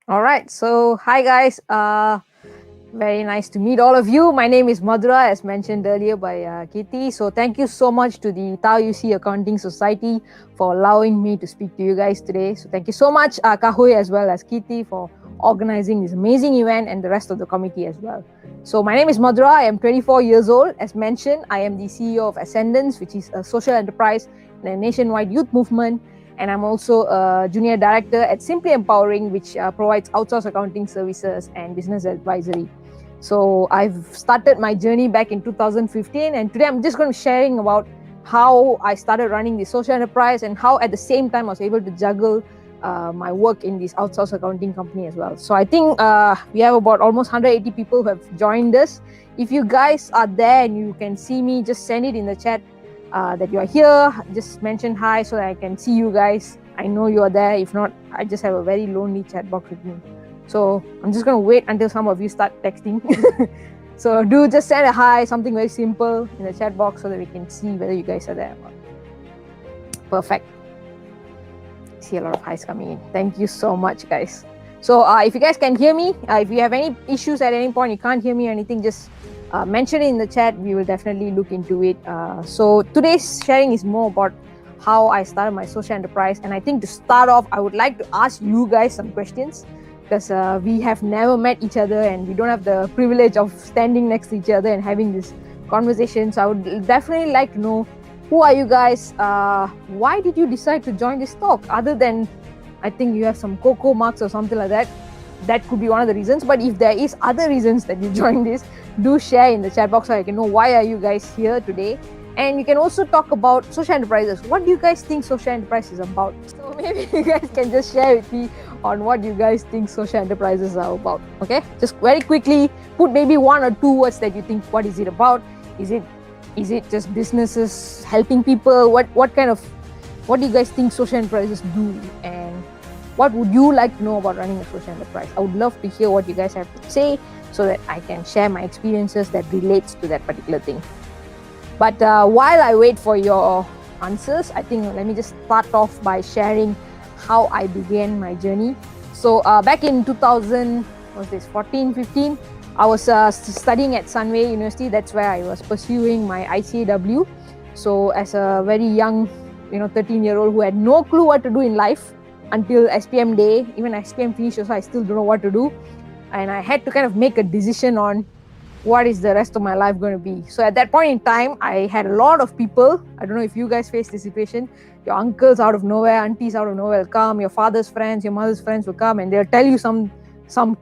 All right. So, hi guys. Very nice to meet all of you. My name is Mathura, as mentioned earlier by Kitty. So, thank you so much to the Tao UC Accounting Society for allowing me to speak to you guys today. So, thank you so much, Kahui, as well as Kitty, for organizing this amazing event and the rest of the committee as well. So, my name is Mathura. I am 24 years old. As mentioned, I am the CEO of Ascendance, which is a social enterprise and a nationwide youth movement, and I'm also a junior director at Simply Empowering, which provides outsourced accounting services and business advisory. So I've started my journey back in 2015, and today I'm just going to be sharing about how I started running the social enterprise and how at the same time I was able to juggle my work in this outsourced accounting company as well. So I think we have about almost 180 people who have joined us. If you guys are there and you can see me, just send it in the chat that you are here. Just mention hi so that I can see you guys. I know you are there. If not, I just have a very lonely chat box with me. So I'm just going to wait until some of you start texting. So do just send a hi, something very simple in the chat box so that we can see whether you guys are there. Perfect. See a lot of highs coming in. Thank you so much, guys. So if you guys can hear me, if you have any issues at any point, you can't hear me or anything, just mention it in the chat. We will definitely look into it. So today's sharing is more about how I started my social enterprise. And I think to start off, I would like to ask you guys some questions, because we have never met each other and we don't have the privilege of standing next to each other and having this conversation. So I would definitely like to know, who are you guys? Why did you decide to join this talk? Other than, I think you have some cocoa marks or something like that. That could be one of the reasons. But if there is other reasons that you joined this, do share in the chat box so I can know why are you guys here today. And you can also talk about social enterprises. What do you guys think social enterprise is about? So maybe you guys can just share with me on what you guys think social enterprises are about. Okay, just very quickly put maybe one or two words that you think. What is it about? Is it just businesses helping people? What do you guys think social enterprises do? And what would you like to know about running a social enterprise? I would love to hear what you guys have to say so that I can share my experiences that relates to that particular thing. But while I wait for your answers, I think let me just start off by sharing how I began my journey. So back in 2014, 15, I was studying at Sunway University. That's where I was pursuing my ICAW. So as a very young, 13-year-old who had no clue what to do in life until SPM day, even SPM finished, so I still don't know what to do. And I had to kind of make a decision on what is the rest of my life going to be. So at that point in time, I had a lot of people. I don't know if you guys face this situation. Your uncles out of nowhere, aunties out of nowhere will come. Your father's friends, your mother's friends will come, and they'll tell you some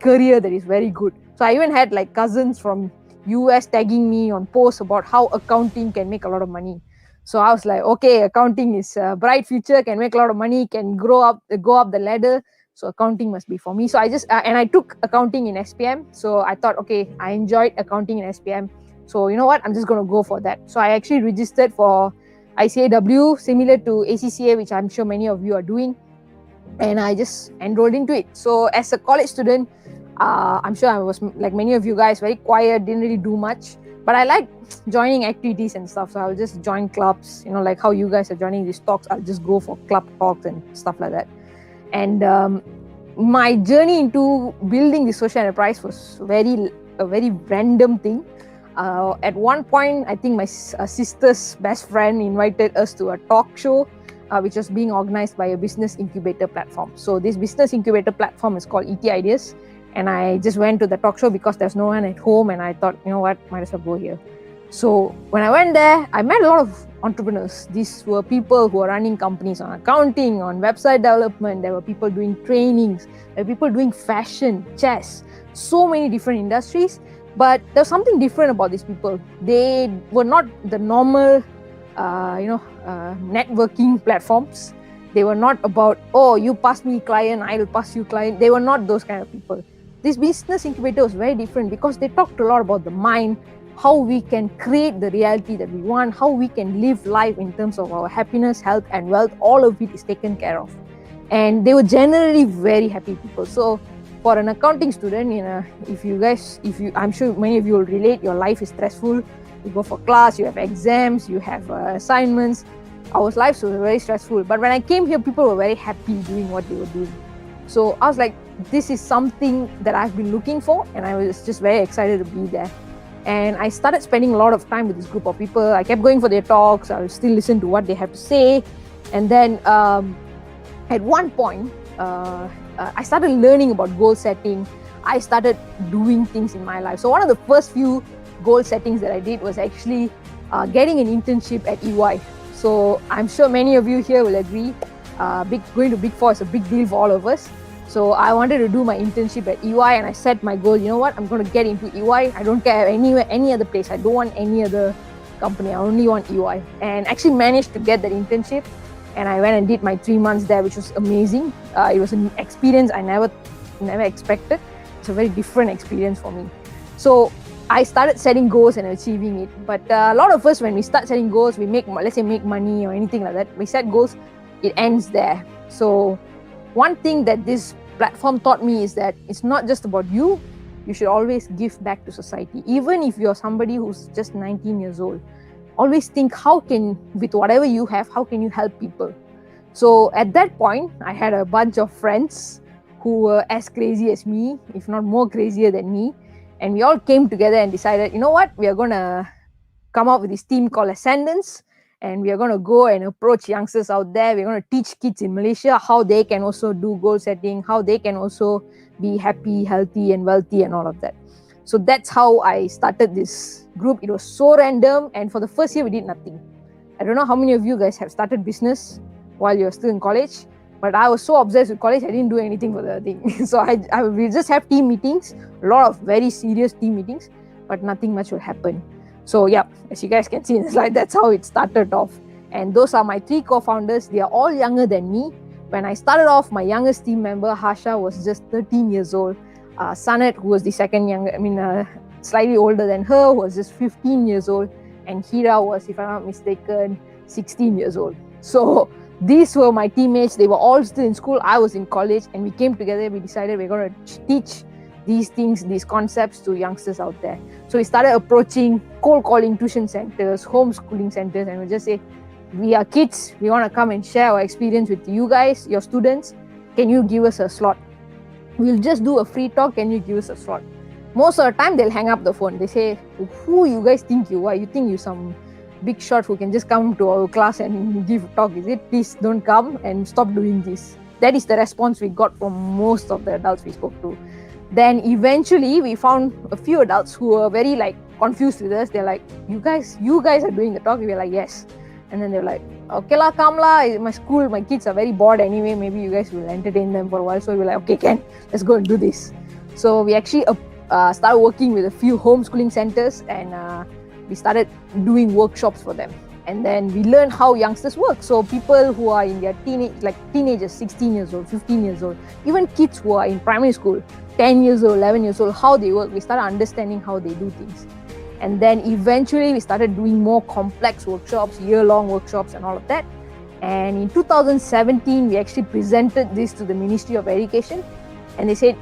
career that is very good. So I even had like cousins from US tagging me on posts about how accounting can make a lot of money. So I was like, okay, accounting is a bright future, can make a lot of money, can go up the ladder. So accounting must be for me. So I just and I took accounting in SPM. So I thought, okay, I enjoyed accounting in SPM. So you know what? I'm just going to go for that. So I actually registered for ICAW, similar to ACCA, which I'm sure many of you are doing. And I just enrolled into it. So as a college student, I'm sure I was like many of you guys, very quiet, didn't really do much. But I like joining activities and stuff. So I'll just join clubs, like how you guys are joining these talks. I'll just go for club talks and stuff like that. And my journey into building the social enterprise was a very random thing. At one point, I think my sister's best friend invited us to a talk show, which was being organized by a business incubator platform. So this business incubator platform is called ET Ideas. And I just went to the talk show because there's no one at home. And I thought, you know what, might as well go here. So when I went there, I met a lot of entrepreneurs. These were people who are running companies on accounting, on website development. There were people doing trainings. There were people doing fashion, chess, so many different industries. But there was something different about these people. They were not the normal, networking platforms. They were not about, oh, you pass me client, I'll pass you client. They were not those kind of people. This business incubator was very different because they talked a lot about the mind, how we can create the reality that we want, how we can live life in terms of our happiness, health, and wealth. All of it is taken care of. And they were generally very happy people. So for an accounting student, I'm sure many of you will relate, your life is stressful. You go for class, you have exams, you have assignments. Our lives were very stressful. But when I came here, people were very happy doing what they were doing. So I was like, this is something that I've been looking for, and I was just very excited to be there. And I started spending a lot of time with this group of people. I kept going for their talks. I would still listen to what they have to say. And then at one point, I started learning about goal setting. I started doing things in my life. So one of the first few goal settings that I did was actually getting an internship at EY. So I'm sure many of you here will agree, going to Big Four is a big deal for all of us. So I wanted to do my internship at EY, and I set my goal, you know what, I'm going to get into EY. I don't care anywhere, any other place. I don't want any other company. I only want EY. And actually managed to get that internship. And I went and did my 3 months there, which was amazing. It was an experience I never expected. It's a very different experience for me. So I started setting goals and achieving it. But a lot of us, when we start setting goals, we make money or anything like that. We set goals, it ends there. So one thing that this platform taught me is that it's not just about you. You should always give back to society. Even if you're somebody who's just 19 years old, always think, with whatever you have, how can you help people? So at that point, I had a bunch of friends who were as crazy as me, if not more crazier than me. And we all came together and decided, you know what, we are going to come up with this team called Ascendance. And we are going to go and approach youngsters out there. We're going to teach kids in Malaysia how they can also do goal setting, how they can also be happy, healthy, and wealthy, and all of that. So that's how I started this group. It was so random. And for the first year, we did nothing. I don't know how many of you guys have started business while you're still in college, but I was so obsessed with college, I didn't do anything for the thing. So we just have team meetings, a lot of very serious team meetings, but nothing much will happen. So yeah, as you guys can see in the slide, that's how it started off. And those are my 3 co-founders. They are all younger than me. When I started off, my youngest team member, Harsha, was just 13 years old. Sanet, who was the slightly older than her, was just 15 years old. And Hira was, if I'm not mistaken, 16 years old. So these were my teammates. They were all still in school. I was in college, and we came together. We decided we're going to teach these things, these concepts to youngsters out there. So we started approaching cold calling tuition centers, homeschooling centers, and we just say, we are kids, we want to come and share our experience with you guys, your students. Can you give us a slot? We'll just do a free talk. Can you give us a slot? Most of the time, they'll hang up the phone. They say, who you guys think you are? You think you're some big shot who can just come to our class and give a talk, is it? Please don't come and stop doing this. That is the response we got from most of the adults we spoke to. Then eventually we found a few adults who were very confused with us. They're like, you guys are doing the talk? We were like, yes. And then they're like, okay lah, come lah. My kids are very bored anyway. Maybe you guys will entertain them for a while. So we're like, okay, Ken, let's go and do this. So we actually started working with a few homeschooling centers, and we started doing workshops for them. And then we learned how youngsters work. So people who are in their teenagers, 16 years old, 15 years old, even kids who are in primary school, 10 years old, 11 years old, how they work. We started understanding how they do things. And then eventually we started doing more complex workshops, year-long workshops and all of that. And in 2017, we actually presented this to the Ministry of Education. And they said,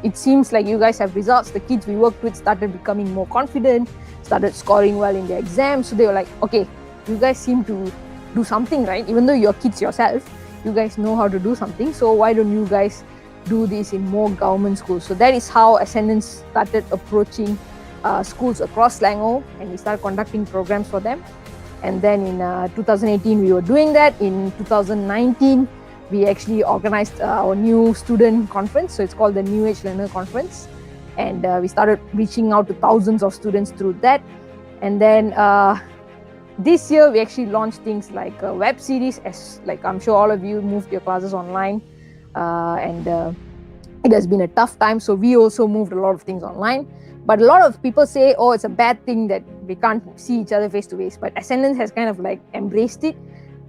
it seems like you guys have results. The kids we worked with started becoming more confident, started scoring well in their exams. So they were like, okay, you guys seem to do something, right? Even though you're kids yourself, you guys know how to do something. So why don't you guys do this in more government schools? So that is how Ascendance started approaching schools across Selangor, and we started conducting programs for them. And then in 2018, we were doing that. In 2019, we actually organized our new student conference. So it's called the New Age Learner Conference. And we started reaching out to thousands of students through that. And then this year, we actually launched things like a web series, as I'm sure all of you moved your classes online. And it has been a tough time. So we also moved a lot of things online. But a lot of people say, oh, it's a bad thing that we can't see each other face to face. But Ascendance has kind of embraced it.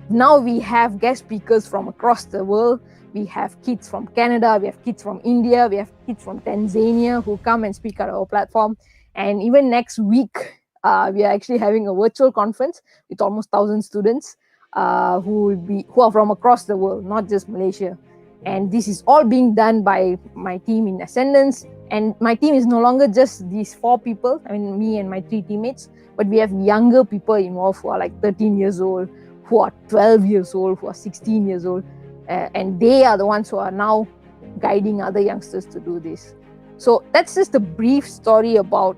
Now we have guest speakers from across the world. We have kids from Canada, we have kids from India, we have kids from Tanzania who come and speak at our platform. And even next week, we are actually having a virtual conference with almost 1,000 students who are from across the world, not just Malaysia. And this is all being done by my team in Ascendance. And my team is no longer just these 4 people, me and my 3 teammates, but we have younger people involved who are 13 years old, who are 12 years old, who are 16 years old. And they are the ones who are now guiding other youngsters to do this. So that's just a brief story about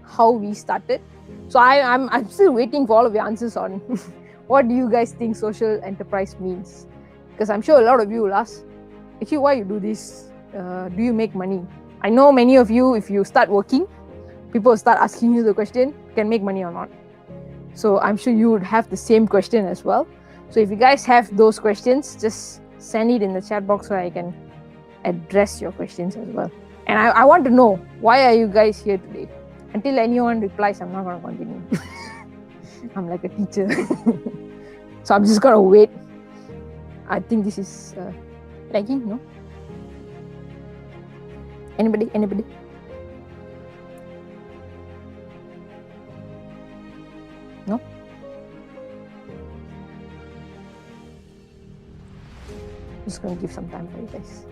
how we started. So I'm still waiting for all of your answers on what do you guys think social enterprise means? Because I'm sure a lot of you will ask, actually, why you do this? Do you make money? I know many of you, if you start working, people start asking you the question, can make money or not? So I'm sure you would have the same question as well. So if you guys have those questions, just send it in the chat box so I can address your questions as well. And I want to know, why are you guys here today? Until anyone replies, I'm not going to continue. I'm like a teacher. So I'm just going to wait. I think this is lagging, no? Anybody? No? Just going to give some time for you guys.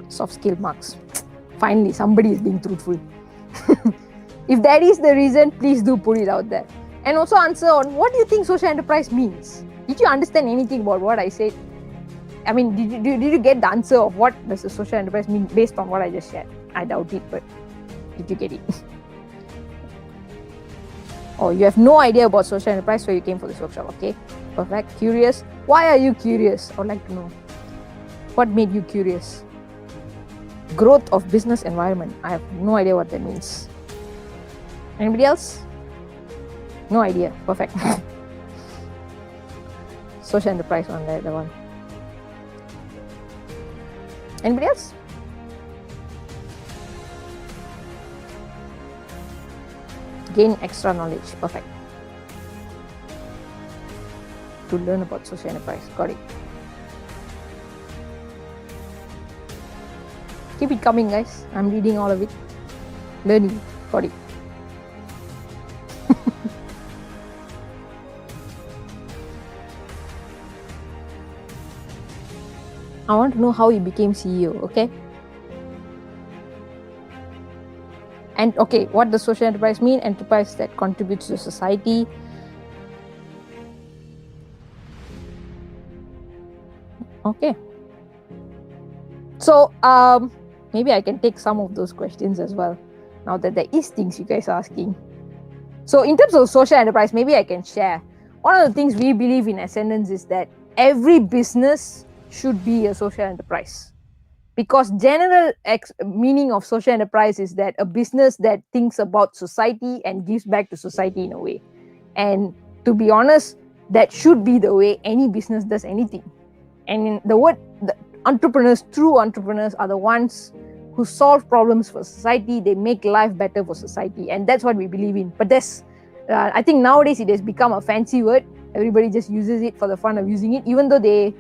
Soft skill marks. Finally, somebody is being truthful. If that is the reason, please do put it out there. And also answer on what do you think social enterprise means? Did you understand anything about what I said? I mean, did you get the answer of what does a social enterprise mean based on what I just shared? I doubt it, but did you get it? Or you have no idea about social enterprise, so you came for this workshop, okay? Perfect. Curious. Why are you curious? I would like to know. What made you curious? Growth of business environment. I have no idea what that means. Anybody else? No idea. Perfect. Social enterprise one, the other one. Anybody else? Gain extra knowledge. Perfect. To learn about social enterprise. Got it. Keep it coming, guys. I'm reading all of it. Learning. Got it. I want to know how you became CEO, okay? And okay, what does social enterprise mean? Enterprise that contributes to society. Okay. So, maybe I can take some of those questions as well, now that there is things you guys are asking. So in terms of social enterprise, maybe I can share. One of the things we believe in Ascendance is that every business should be a social enterprise. Because general meaning of social enterprise is that a business that thinks about society and gives back to society in a way. And to be honest, that should be the way any business does anything. And in the word, the entrepreneurs, true entrepreneurs, are the ones who solve problems for society. They make life better for society, and that's what we believe in. But there's, I think nowadays it has become a fancy word. Everybody just uses it for the fun of using it, even though they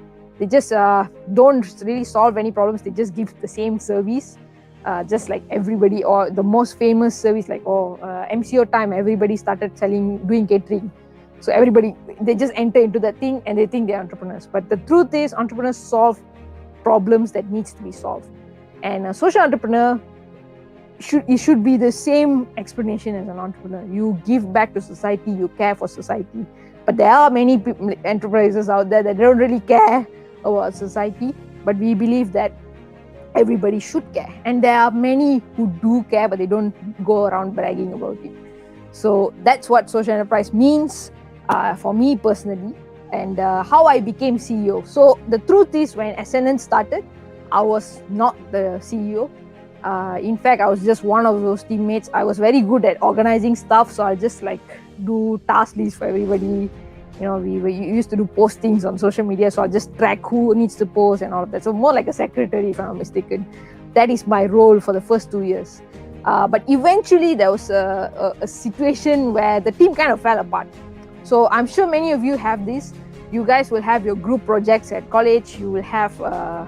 just don't really solve any problems. They just give the same service, just like everybody, or the most famous service, like MCO time, everybody started doing catering. So everybody, they just enter into that thing and they think they're entrepreneurs. But the truth is, entrepreneurs solve problems that needs to be solved. And a social entrepreneur should be the same explanation as an entrepreneur. You give back to society, you care for society. But there are many enterprises out there that don't really care about society, but we believe that everybody should care. And there are many who do care, but they don't go around bragging about it. So that's what social enterprise means for me personally, and how I became CEO. So the truth is, when Ascendance started, I was not the CEO. In fact, I was just one of those teammates. I was very good at organizing stuff, so I'll just like do task lists for everybody. You know, we used to do postings on social media, so I'll just track who needs to post and all of that. So more like a secretary, if I'm not mistaken. That is my role for the first 2 years. But eventually there was a situation where the team kind of fell apart. So I'm sure many of you have this. You guys will have your group projects at college. You will have a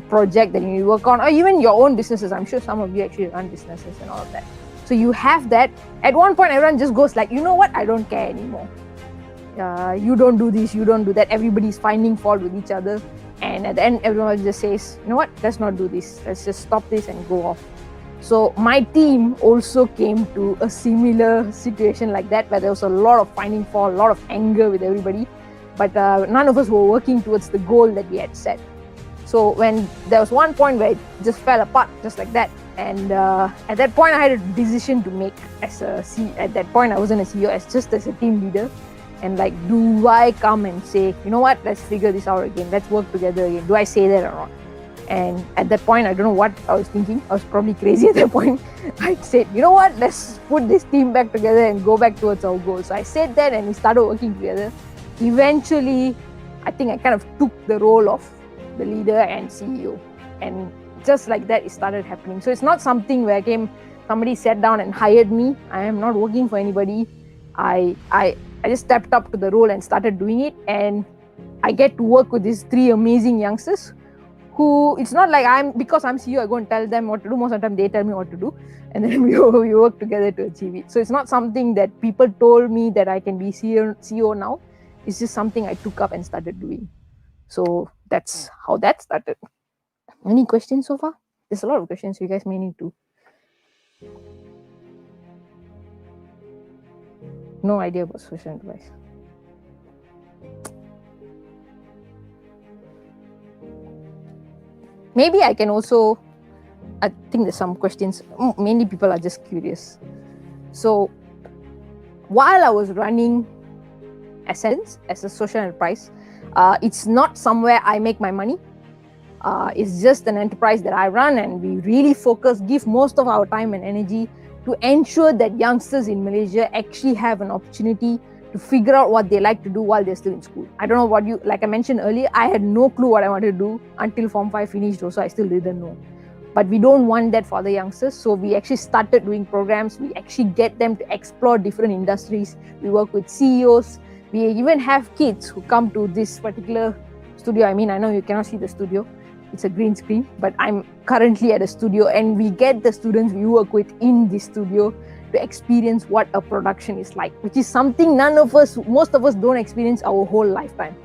project that you work on, or even your own businesses. I'm sure some of you actually run businesses and all of that. So you have that. At one point, everyone just goes like, you know what? I don't care anymore. You don't do this, you don't do that. Everybody's finding fault with each other. And at the end, everyone just says, you know what? Let's not do this. Let's just stop this and go off. So my team also came to a similar situation like that, where there was a lot of finding fault, a lot of anger with everybody. But none of us were working towards the goal that we had set. So when there was one point where it just fell apart just like that, and at that point I had a decision to make as a at that point I wasn't a CEO, just as a team leader. And like, do I come and say, you know what, let's figure this out again, let's work together again? Do I say that or not? And at that point, I don't know what I was thinking. I was probably crazy at that point. I said, you know what, let's put this team back together and go back towards our goals. So I said that and we started working together. Eventually, I think I kind of took the role of the leader and CEO. And just like that, it started happening. So it's not something where somebody sat down and hired me. I am not working for anybody. I just stepped up to the role and started doing it. And I get to work with these 3 amazing youngsters who, it's not like because I'm CEO, I go and tell them what to do. Most of the time they tell me what to do, and then we work together to achieve it. So it's not something that people told me that I can be CEO now. It's just something I took up and started doing. So that's how that started. Any questions so far? There's a lot of questions, so you guys may need to. No idea about social enterprise. Maybe I can also, I think there's some questions. Mainly people are just curious. So while I was running Ascendance as a social enterprise, it's not somewhere I make my money. It's just an enterprise that I run, and we really give most of our time and energy to ensure that youngsters in Malaysia actually have an opportunity to figure out what they like to do while they're still in school. I don't know what like I mentioned earlier, I had no clue what I wanted to do until Form 5 finished, also I still didn't know. But we don't want that for other youngsters, so we actually started doing programs. We actually get them to explore different industries. We work with CEOs. We even have kids who come to this particular studio. I mean, I know you cannot see the studio, it's a green screen, but I'm currently at a studio, and we get the students we work with in this studio to experience what a production is like, which is something most of us don't experience our whole lifetime.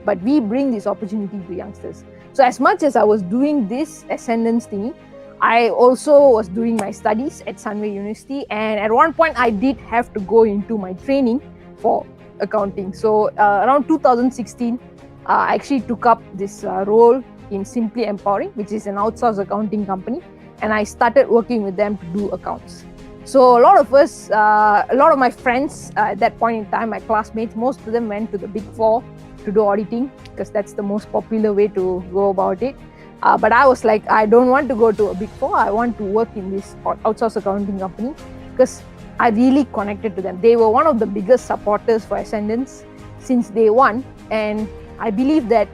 But we bring this opportunity to youngsters. So as much as I was doing this Ascendance thingy, I also was doing my studies at Sunway University, and at one point I did have to go into my training for accounting. So around 2016, I actually took up this role in Simply Empowering, which is an outsourced accounting company, and I started working with them to do accounts. So a lot of my friends at that point in time, my classmates, most of them went to the Big Four to do auditing, because that's the most popular way to go about it. But I was like, I don't want to go to a Big Four. I want to work in this outsourced accounting company, because I really connected to them. They were one of the biggest supporters for Ascendance since day one. And I believe that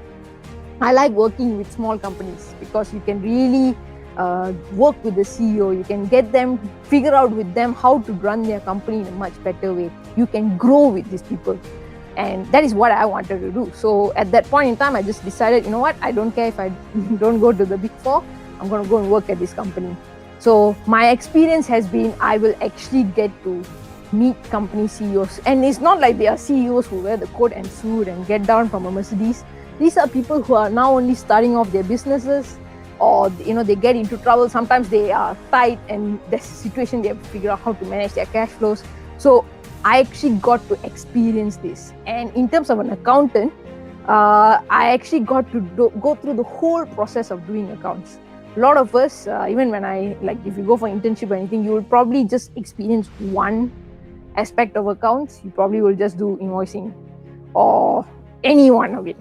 I like working with small companies, because you can really work with the CEO. You can get them, figure out with them how to run their company in a much better way. You can grow with these people. And that is what I wanted to do. So at that point in time, I just decided, you know what, I don't care if I don't go to the Big Four, I'm going to go and work at this company. So my experience has been, I will actually get to meet company CEOs. And it's not like they are CEOs who wear the coat and suit and get down from a Mercedes. These are people who are now only starting off their businesses, or they get into trouble. Sometimes they are tight and there's a situation they have to figure out how to manage their cash flows. So I actually got to experience this. And in terms of an accountant, I actually got to go through the whole process of doing accounts. A lot of us, even when if you go for internship or anything, you will probably just experience one aspect of accounts. You probably will just do invoicing or any one of it.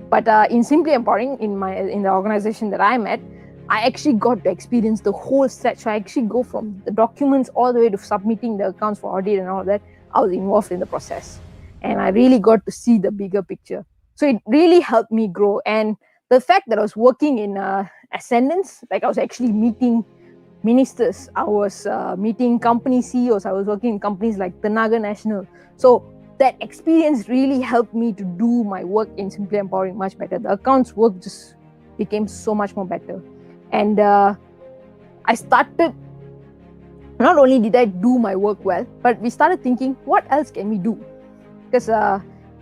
But in Simply Empowering, in the organization that I'm at, I actually got to experience the whole set. So I actually go from the documents all the way to submitting the accounts for audit and all that. I was involved in the process, and I really got to see the bigger picture. So it really helped me grow. And the fact that I was working in Ascendance, like I was actually meeting ministers, I was meeting company CEOs, I was working in companies like Tenaga National. So that experience really helped me to do my work in Simply Empowering much better. The accounts work just became so much more better. And I started, not only did I do my work well, but we started thinking, what else can we do? Because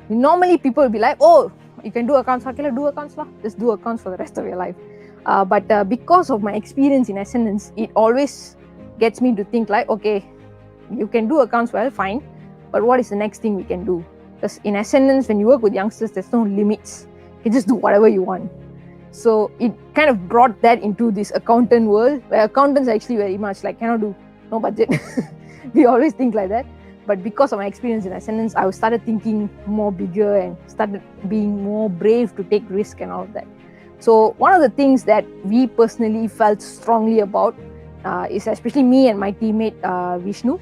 normally people will be like, oh, you can do accounts, okay, do accounts, just do accounts for the rest of your life. But because of my experience in Ascendance, it always gets me to think like, okay, you can do accounts well, fine, but what is the next thing we can do? Because in Ascendance, when you work with youngsters, there's no limits. You can just do whatever you want. So it kind of brought that into this accountant world, where accountants actually very much like cannot do no budget. We always think like that. But because of my experience in Ascendance, I started thinking more bigger and started being more brave to take risk and all of that. So one of the things that we personally felt strongly about is especially me and my teammate Vishnu,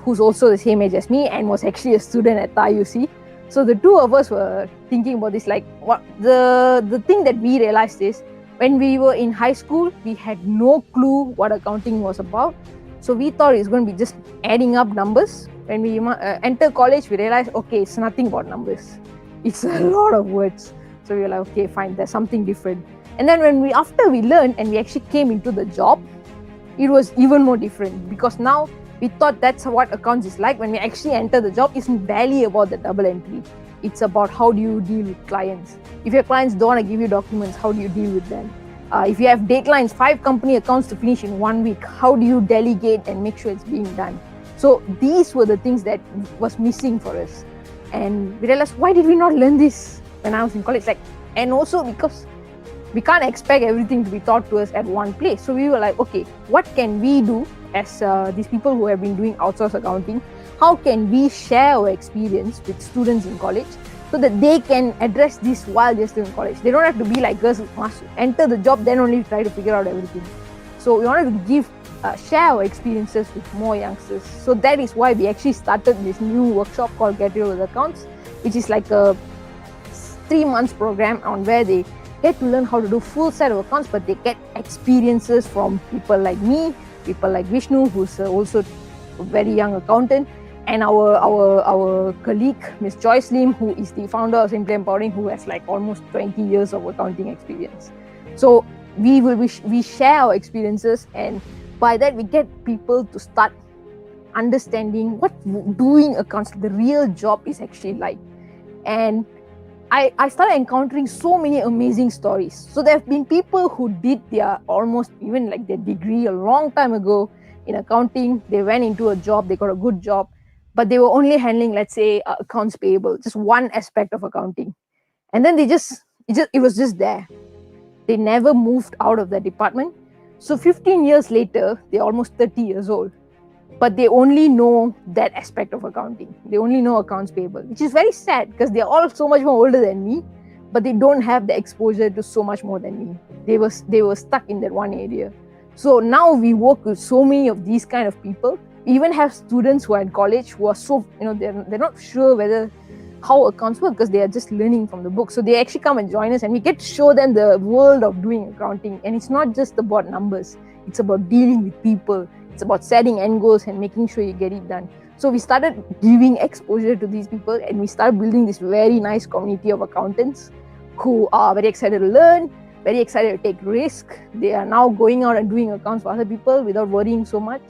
who's also the same age as me and was actually a student at TAUC. So the two of us were thinking about this, like what the thing that we realized is when we were in high school, we had no clue what accounting was about. So we thought it's going to be just adding up numbers. When we enter college, we realized, okay, it's nothing about numbers. It's a lot of words. So we were like, okay, fine, there's something different. And then after we learned and we actually came into the job, it was even more different, because now we thought that's what accounts is like. When we actually enter the job, it's barely about the double entry. It's about how do you deal with clients. If your clients don't want to give you documents, how do you deal with them? If you have deadlines, 5 company accounts to finish in 1 week, how do you delegate and make sure it's being done? So these were the things that was missing for us. And we realized, why did we not learn this when I was in college? And also because we can't expect everything to be taught to us at one place. So we were like, okay, what can we do as these people who have been doing outsourced accounting? How can we share our experience with students in college so that they can address this while they're still in college? They don't have to be like us, must enter the job, then only try to figure out everything. So we wanted to share our experiences with more youngsters. So that is why we actually started this new workshop called Get Real with Accounts, which is like a 3 months program on where they get to learn how to do full set of accounts, but they get experiences from people like me, people like Vishnu, who's also a very young accountant, and our colleague, Ms. Joyce Lim, who is the founder of Simply Empowering, who has like almost 20 years of accounting experience. So we share our experiences, and by that we get people to start understanding what doing accounts, the real job, is actually like. And I started encountering so many amazing stories. So there have been people who did their almost even like their degree a long time ago in accounting. They went into a job, they got a good job, but they were only handling, let's say, accounts payable, just one aspect of accounting. And then it was just there. They never moved out of that department. So 15 years later, they're almost 30 years old, but they only know that aspect of accounting. They only know accounts payable, which is very sad because they're all so much more older than me, but they don't have the exposure to so much more than me. They were stuck in that one area. So now we work with so many of these kind of people. We even have students who are in college who are so, they're not sure whether how accounts work because they are just learning from the book. So they actually come and join us and we get to show them the world of doing accounting. And it's not just about numbers. It's about dealing with people. It's about setting end goals and making sure you get it done. So we started giving exposure to these people and we started building this very nice community of accountants who are very excited to learn, very excited to take risk. They are now going out and doing accounts for other people without worrying so much.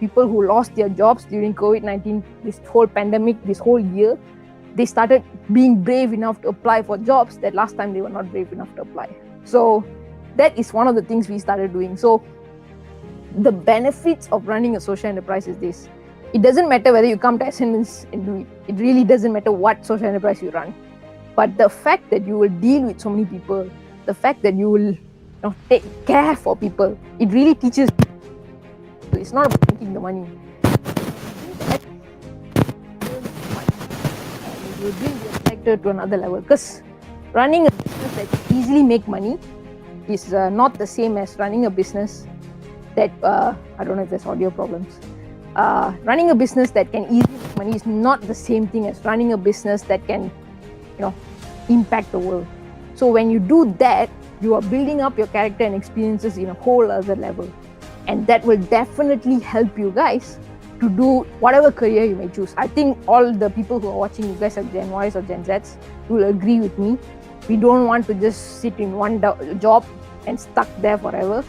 People who lost their jobs during COVID-19, this whole pandemic, this whole year, they started being brave enough to apply for jobs that last time they were not brave enough to apply. So that is one of the things we started doing. So the benefits of running a social enterprise is this. It doesn't matter whether you come to Ascendance and do it. It really doesn't matter what social enterprise you run. But the fact that you will deal with so many people, the fact that you will take care for people, it really teaches. It's not about making the money. It will bring your character to another level. Because running a business that easily make money is not the same as running a business that, I don't know if there's audio problems. Running a business that can easily make money is not the same thing as running a business that can, impact the world. So when you do that, you are building up your character and experiences in a whole other level. And that will definitely help you guys to do whatever career you may choose. I think all the people who are watching, you guys are Gen Ys or Gen Zs, will agree with me. We don't want to just sit in one job and stuck there forever.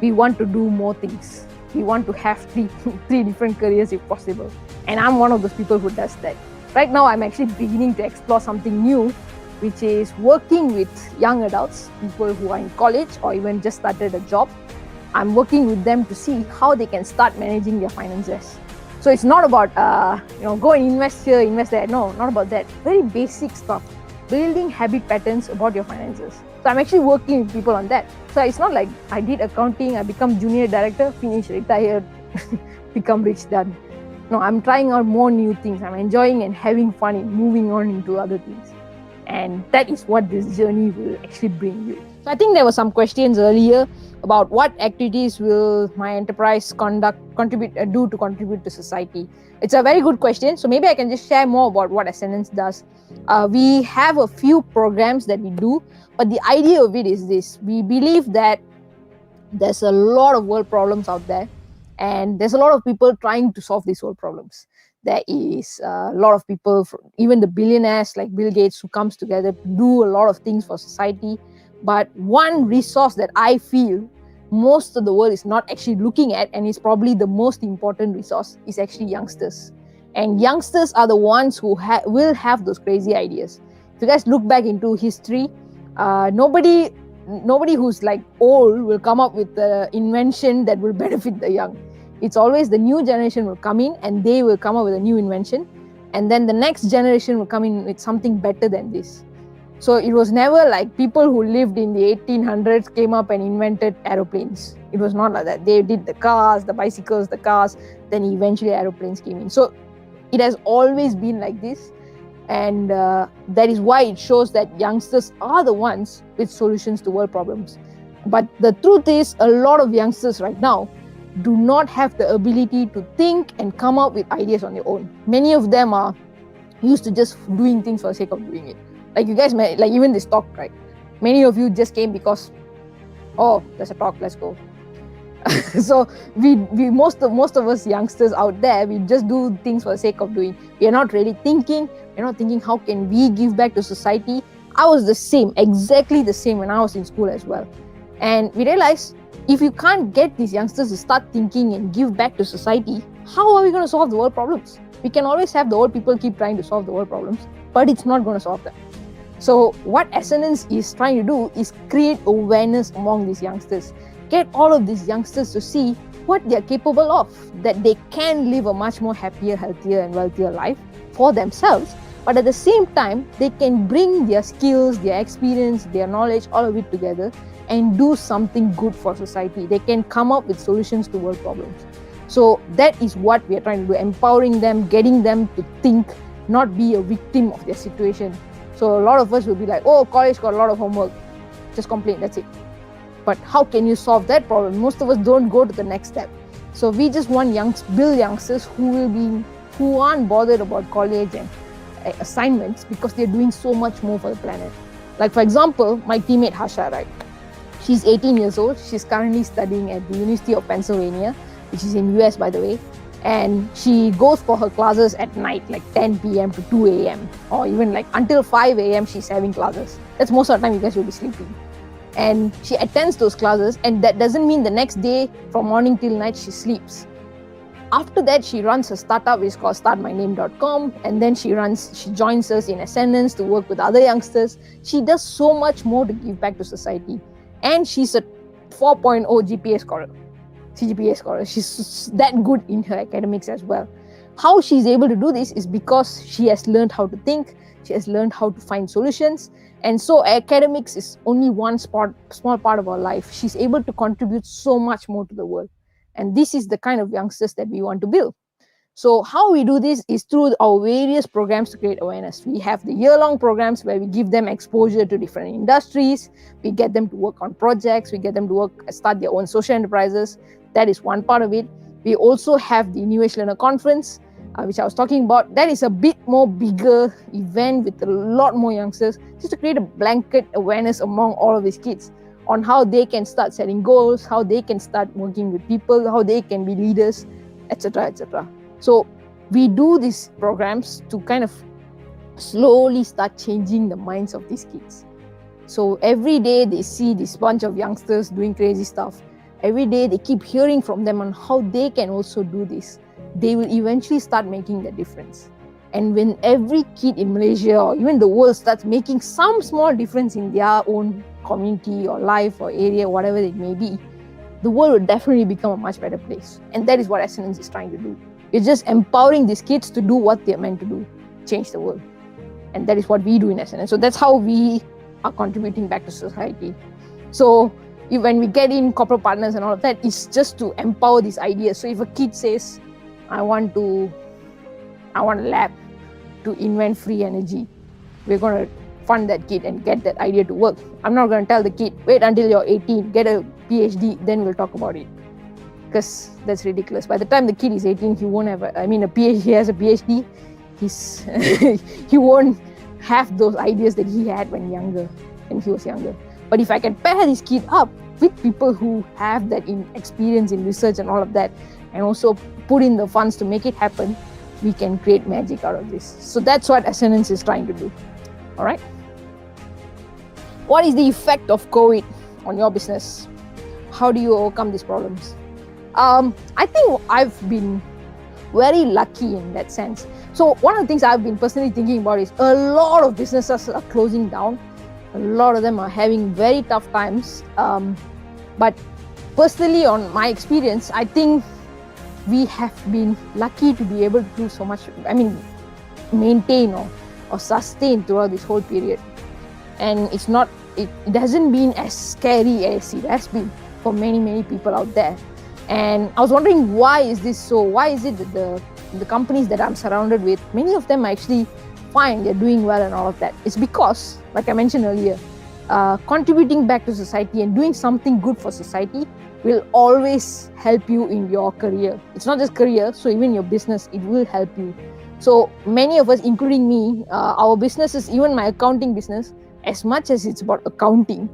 We want to do more things. We want to have three different careers if possible. And I'm one of those people who does that. Right now, I'm actually beginning to explore something new, which is working with young adults, people who are in college or even just started a job. I'm working with them to see how they can start managing their finances. So it's not about, go and invest here, invest there. No, not about that. Very basic stuff. building habit patterns about your finances. So I'm actually working with people on that. So it's not like I did accounting, I become junior director, finish, retired, become rich, done. No, I'm trying out more new things. I'm enjoying and having fun in moving on into other things. And that is what this journey will actually bring you. So I think there were some questions earlier about what activities will my enterprise do to contribute to society. It's a very good question. So maybe I can just share more about what Ascendance does. We have a few programs that we do, but the idea of it is this. We believe that there's a lot of world problems out there, and there's a lot of people trying to solve these world problems. There is a lot of people, even the billionaires like Bill Gates, who comes together to do a lot of things for society. But one resource that I feel most of the world is not actually looking at, and is probably the most important resource, is actually youngsters. And youngsters are the ones who will have those crazy ideas. If you guys look back into history, nobody who's like old will come up with the invention that will benefit the young. It's always the new generation will come in and they will come up with a new invention, and then the next generation will come in with something better than this. So it was never like people who lived in the 1800s came up and invented aeroplanes. It was not like that. They did the cars, the bicycles, the cars, then eventually aeroplanes came in. So it has always been like this. And that is why it shows that youngsters are the ones with solutions to world problems. But the truth is, a lot of youngsters right now do not have the ability to think and come up with ideas on their own. Many of them are used to just doing things for the sake of doing it. Like you guys, like even this talk, right? Many of you just came because, oh, there's a talk, let's go. So we most of us youngsters out there, we just do things for the sake of doing. We are not really thinking. We're not thinking, how can we give back to society? I was the same, exactly the same when I was in school as well. And we realized, if you can't get these youngsters to start thinking and give back to society, how are we going to solve the world problems? We can always have the old people keep trying to solve the world problems, but it's not going to solve them. So what Ascendance is trying to do is create awareness among these youngsters. Get all of these youngsters to see what they're capable of, that they can live a much more happier, healthier and wealthier life for themselves, but at the same time, they can bring their skills, their experience, their knowledge, all of it together and do something good for society. They can come up with solutions to world problems. So that is what we are trying to do, empowering them, getting them to think, not be a victim of their situation. So a lot of us will be like, oh, college got a lot of homework, just complain, that's it. But how can you solve that problem? Most of us don't go to the next step. So we just want build youngsters who aren't bothered about college and assignments, because they're doing so much more for the planet. Like for example, my teammate Hasha, right? She's 18 years old. She's currently studying at the University of Pennsylvania, which is in US, by the way. And she goes for her classes at night, like 10 p.m. to 2 a.m. or even like until 5 a.m. she's having classes. That's most of the time you guys will be sleeping. And she attends those classes, and that doesn't mean the next day from morning till night she sleeps. After that, she runs a startup, which is called startmyname.com, and then she joins us in Ascendance to work with other youngsters. She does so much more to give back to society. And she's a 4.0 GPA scorer, CGPA scorer. She's that good in her academics as well. How she's able to do this is because she has learned how to think, she has learned how to find solutions. And so academics is only one small part of her life. She's able to contribute so much more to the world. And this is the kind of youngsters that we want to build. So how we do this is through our various programs to create awareness. We have the year-long programs where we give them exposure to different industries. We get them to work on projects. We get them to start their own social enterprises. That is one part of it. We also have the New Age Learner Conference, which I was talking about. That is a bit more bigger event with a lot more youngsters, just to create a blanket awareness among all of these kids on how they can start setting goals, how they can start working with people, how they can be leaders, etc., etc. So we do these programs to kind of slowly start changing the minds of these kids. So every day they see this bunch of youngsters doing crazy stuff. Every day they keep hearing from them on how they can also do this. They will eventually start making the difference. And when every kid in Malaysia or even the world starts making some small difference in their own community or life or area, whatever it may be, the world will definitely become a much better place. And that is what Ascendance is trying to do. It's just empowering these kids to do what they're meant to do, change the world. And that is what we do in Ascendance. So that's how we are contributing back to society. So when we get in corporate partners and all of that, it's just to empower these ideas. So if a kid says, I want a lab to invent free energy, we're going to fund that kid and get that idea to work. I'm not going to tell the kid, wait until you're 18, get a PhD, then we'll talk about it. Because that's ridiculous. By the time the kid is 18, he won't have he has a PhD, he won't have those ideas that he had when he was younger. But if I can pair this kid up with people who have that experience in research and all of that, and also put in the funds to make it happen, we can create magic out of this. So that's what Ascendance is trying to do. All right. What is the effect of COVID on your business? How do you overcome these problems? I think I've been very lucky in that sense. So one of the things I've been personally thinking about is a lot of businesses are closing down. A lot of them are having very tough times. But personally, on my experience, I think we have been lucky to be able to do so much, maintain or sustain throughout this whole period. And it hasn't been as scary as it has been for many, many people out there. And I was wondering, why is this so? Why is it that the companies that I'm surrounded with, many of them are actually fine, they're doing well and all of that? It's because, like I mentioned earlier, contributing back to society and doing something good for society will always help you in your career. It's not just career, so even your business, it will help you. So many of us, including me, our businesses, even my accounting business, as much as it's about accounting,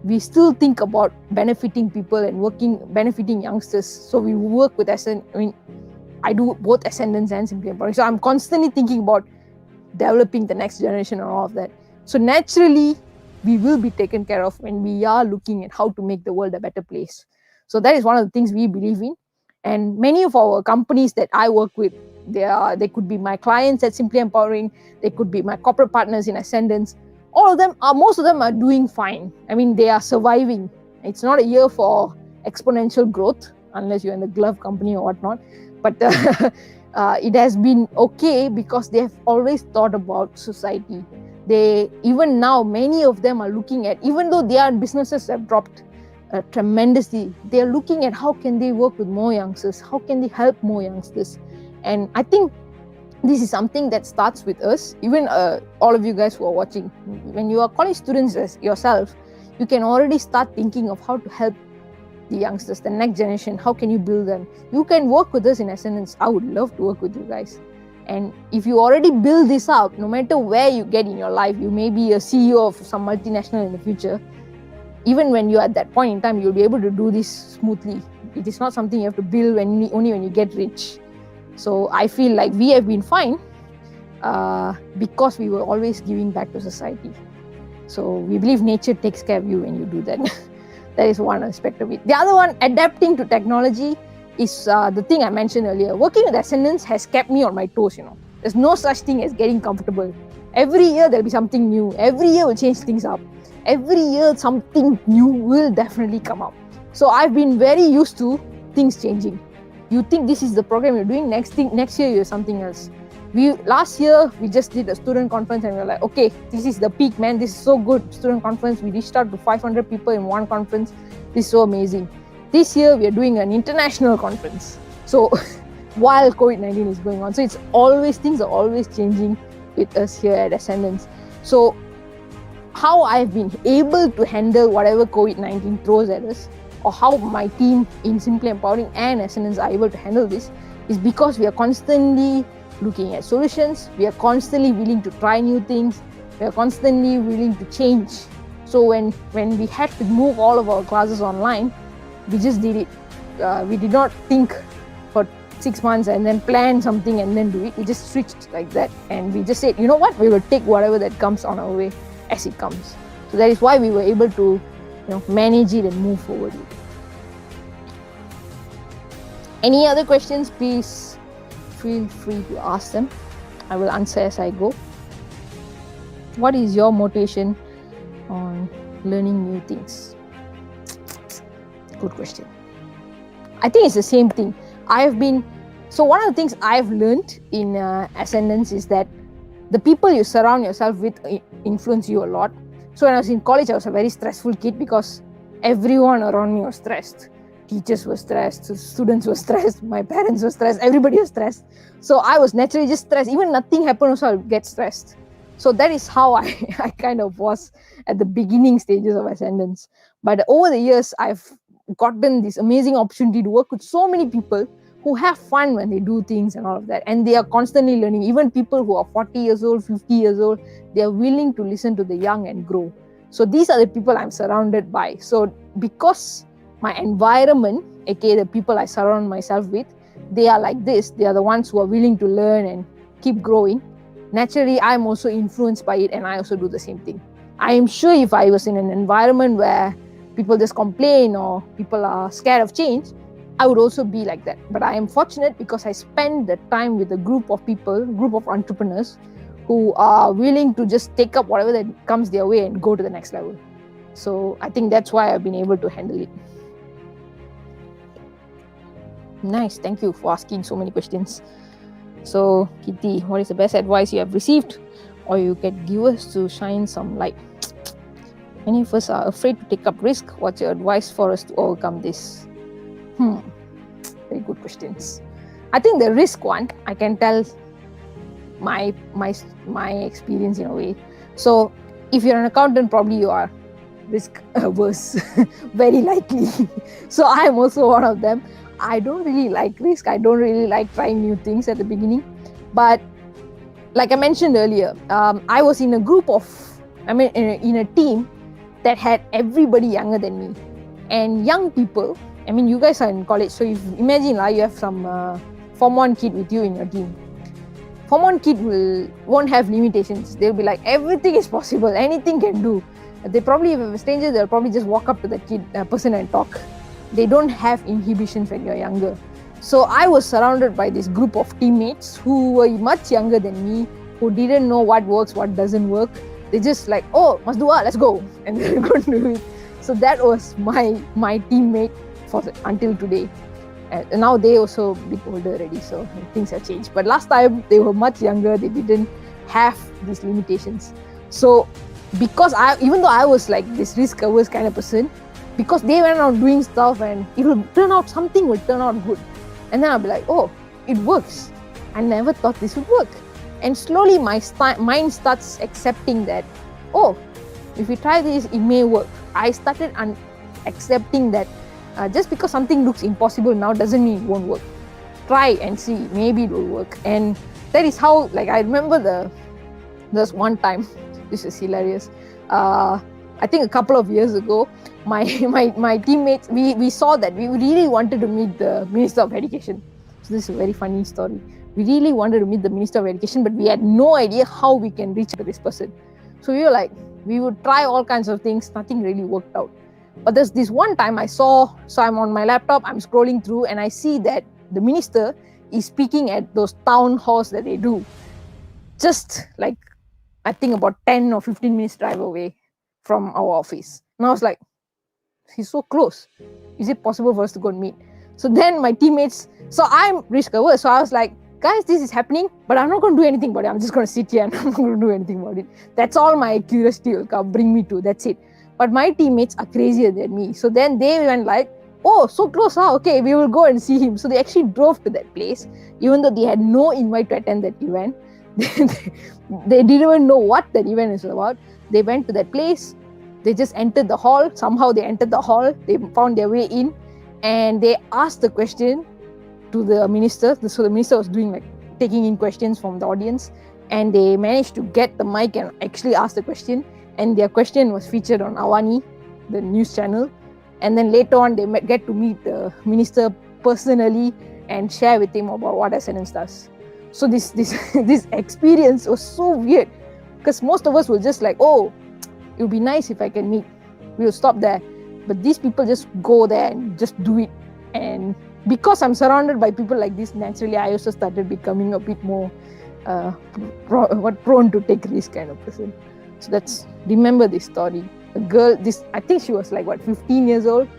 we still think about benefiting people and benefiting youngsters. So we work with I do both Ascendance and Simply Empowering. So I'm constantly thinking about developing the next generation and all of that. So naturally, we will be taken care of when we are looking at how to make the world a better place. So that is one of the things we believe in. And many of our companies that I work with, they could be my clients at Simply Empowering, they could be my corporate partners in Ascendance. Most of them are doing fine. They are surviving. It's not a year for exponential growth, unless you're in the glove company or whatnot. But it has been okay because they have always thought about society. Even now, many of them are looking at, even though their businesses have dropped tremendously, they're looking at how can they work with more youngsters, how can they help more youngsters. And I think this is something that starts with us, even all of you guys who are watching. When you are college students as yourself, you can already start thinking of how to help the youngsters, the next generation. How can you build them? You can work with us in Ascendance. I would love to work with you guys. And if you already build this up, no matter where you get in your life, you may be a CEO of some multinational in the future. Even when you're at that point in time, you'll be able to do this smoothly. It is not something you have to build only when you get rich. So I feel like we have been fine because we were always giving back to society. So we believe nature takes care of you when you do that. That is one aspect of it. The other one, adapting to technology, is the thing I mentioned earlier. Working with Ascendance has kept me on my toes. There's no such thing as getting comfortable. Every year there'll be something new. Every year we'll change things up. Every year something new will definitely come up. So I've been very used to things changing. You think this is the program you're doing, next year you're something else. Last year we just did a student conference and we're like, okay, this is the peak, man. This is so good. Student conference, we reached out to 500 people in one conference. This is so amazing. This year we are doing an international conference. So while COVID-19 is going on, so things are always changing with us here at Ascendance. So how I've been able to handle whatever COVID-19 throws at us, or how my team in Simply Empowering and Ascendance are able to handle this, is because we are constantly looking at solutions. We are constantly willing to try new things. We are constantly willing to change. So when we had to move all of our classes online, we just did it. We did not think for 6 months and then plan something and then do it. We just switched like that, and we just said, you know what, we will take whatever that comes on our way as it comes. So that is why we were able to manage it and move forward with it. Any other questions, please feel free to ask them. I will answer as I go. What is your motivation on learning new things? Good question. I think it's the same thing. So one of the things I've learned in Ascendance is that the people you surround yourself with influence you a lot. So when I was in college, I was a very stressful kid because everyone around me was stressed. Teachers were stressed, students were stressed, my parents were stressed, everybody was stressed. So I was naturally just stressed. Even nothing happened, also I'll get stressed. So that is how I kind of was at the beginning stages of Ascendance. But over the years, I've gotten this amazing opportunity to work with so many people who have fun when they do things and all of that. And they are constantly learning. Even people who are 40 years old, 50 years old, they are willing to listen to the young and grow. So these are the people I'm surrounded by. So because my environment, aka the people I surround myself with, they are like this, they are the ones who are willing to learn and keep growing. Naturally, I'm also influenced by it, and I also do the same thing. I am sure if I was in an environment where people just complain or people are scared of change, I would also be like that. But I am fortunate because I spend the time with a group of people, group of entrepreneurs who are willing to just take up whatever that comes their way and go to the next level. So I think that's why I've been able to handle it. Nice, thank you for asking so many questions. So Kitty, what is the best advice you have received or you can give us to shine some light? Many of us are afraid to take up risk. What's your advice for us to overcome this? Very good questions. I think the risk one, I can tell my experience in a way. So if you're an accountant, probably you are risk averse, very likely. So I am also one of them. I don't really like risk. I don't really like trying new things at the beginning. But like I mentioned earlier, I was in a group of, in a team that had everybody younger than me. And young people, you guys are in college, so if imagine you have some Form 1 kid with you in your team. Form 1 kid won't have limitations. They'll be like, everything is possible, anything can do. They probably, if a stranger, they'll probably just walk up to the person and talk. They don't have inhibitions when you're younger. So I was surrounded by this group of teammates who were much younger than me, who didn't know what works, what doesn't work. They just like, oh, must do let's go. And they're going to do it. So that was my teammate until today. And now they also a bit older already, so things have changed. But last time they were much younger, they didn't have these limitations. So because even though I was like this risk-averse kind of person, because they went on doing stuff and something will turn out good. And then I'll be like, oh, it works. I never thought this would work. And slowly my mind starts accepting that, oh, if we try this, it may work. I started accepting that just because something looks impossible now doesn't mean it won't work. Try and see, maybe it will work. And that is how, I remember there's one time, this is hilarious. I think a couple of years ago, my teammates, we saw that we really wanted to meet the Minister of Education. So this is a very funny story. We really wanted to meet the Minister of Education, but we had no idea how we can reach to this person. So we were like, we would try all kinds of things, nothing really worked out. But there's this one time so I'm on my laptop, I'm scrolling through, and I see that the minister is speaking at those town halls that they do. Just I think about 10 or 15 minutes drive away from our office. And I was like, he's so close. Is it possible for us to go and meet? So then my teammates, so I'm risk averse. So I was like, guys, this is happening, but I'm not going to do anything about it. I'm just going to sit here and I'm not going to do anything about it. That's all my curiosity will bring me to. That's it. But my teammates are crazier than me. So then they went like, oh, so close, okay, we will go and see him. So they actually drove to that place, even though they had no invite to attend that event. They didn't even know what that event is about. They went to that place. They just entered the hall. Somehow they entered the hall. They found their way in and they asked the question to the minister. So the minister was taking in questions from the audience, and they managed to get the mic and actually ask the question. And their question was featured on Awani, the news channel. And then later on, they get to meet the minister personally and share with him about what Ascendance does. So this experience was so weird, because most of us were just like, oh, it would be nice if I can meet. We'll stop there. But these people just go there and just do it. And because I'm surrounded by people like this, naturally, I also started becoming a bit more prone to take risk kind of person. So remember this story. A girl, I think she was 15 years old.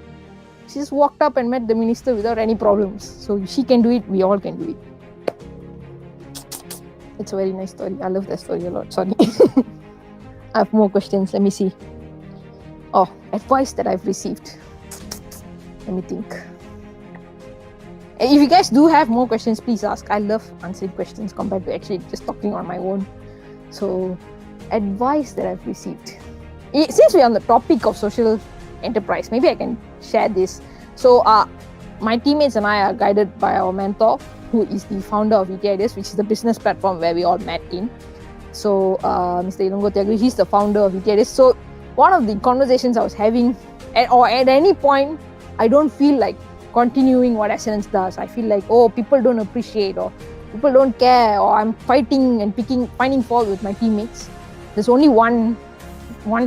She just walked up and met the minister without any problems. So if she can do it, we all can do it. It's a very nice story. I love that story a lot. Sorry. I have more questions. Let me see. Oh, advice that I've received. Let me think. If you guys do have more questions, please ask. I love answering questions compared to actually just talking on my own. So, advice that I've received. Since we're on the topic of social enterprise, maybe I can share this. So, my teammates and I are guided by our mentor, who is the founder of ETIDS, which is the business platform where we all met in. So, Mr. Ilongo Tiagu, he's the founder of ETIDS. So, one of the conversations I was having, at any point, I don't feel like continuing what Ascendance does. I feel like, oh, people don't appreciate, or people don't care, or I'm fighting and finding fault with my teammates. There's only one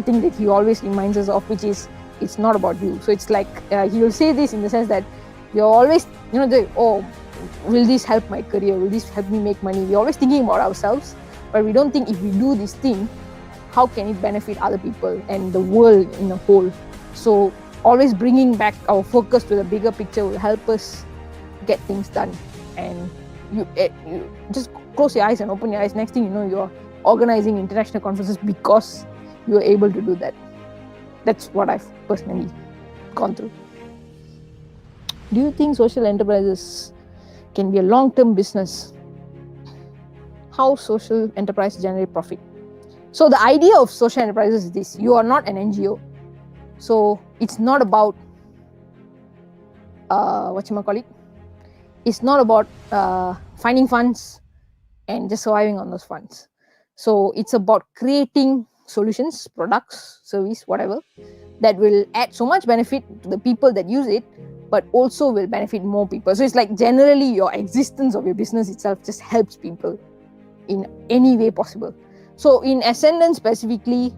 thing that he always reminds us of, which is it's not about you. So it's like he will say this in the sense that you're always, oh, will this help my career? Will this help me make money? We're always thinking about ourselves, but we don't think if we do this thing, how can it benefit other people and the world in a whole? So always bringing back our focus to the bigger picture will help us get things done. And you just close your eyes and open your eyes. Next thing you know, you're organizing international conferences because you're able to do that. That's what I've personally gone through. Do you think social enterprises can be a long-term business? How social enterprise generate profit? So the idea of social enterprises is this: you are not an NGO. So it's not about it's not about finding funds and just surviving on those funds. So it's about creating solutions, products, service, whatever, that will add so much benefit to the people that use it, but also will benefit more people. So it's like generally your existence of your business itself just helps people in any way possible. So in Ascendance specifically,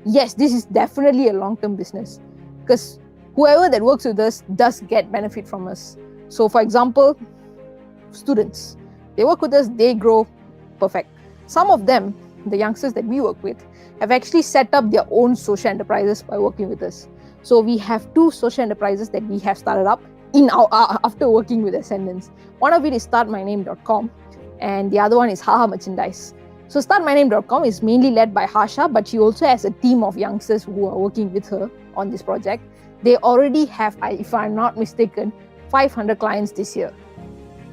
yes, this is definitely a long-term business, because whoever that works with us does get benefit from us. So for example, students, they work with us, they grow perfect. Some of them, the youngsters that we work with, have actually set up their own social enterprises by working with us. So we have 2 social enterprises that we have started up in our after working with Ascendance. One of it is startmyname.com, and the other one is Haha Merchandise. So startmyname.com is mainly led by Harsha, but she also has a team of youngsters who are working with her on this project. They already have, if I'm not mistaken, 500 clients this year.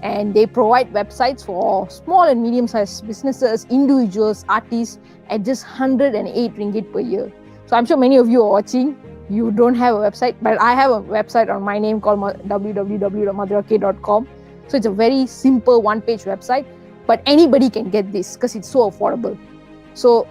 And they provide websites for small and medium-sized businesses, individuals, artists at just 108 ringgit per year. So I'm sure many of you are watching. You don't have a website, but I have a website on my name called www.mathura.com. So it's a very simple one-page website, but anybody can get this because it's so affordable. So,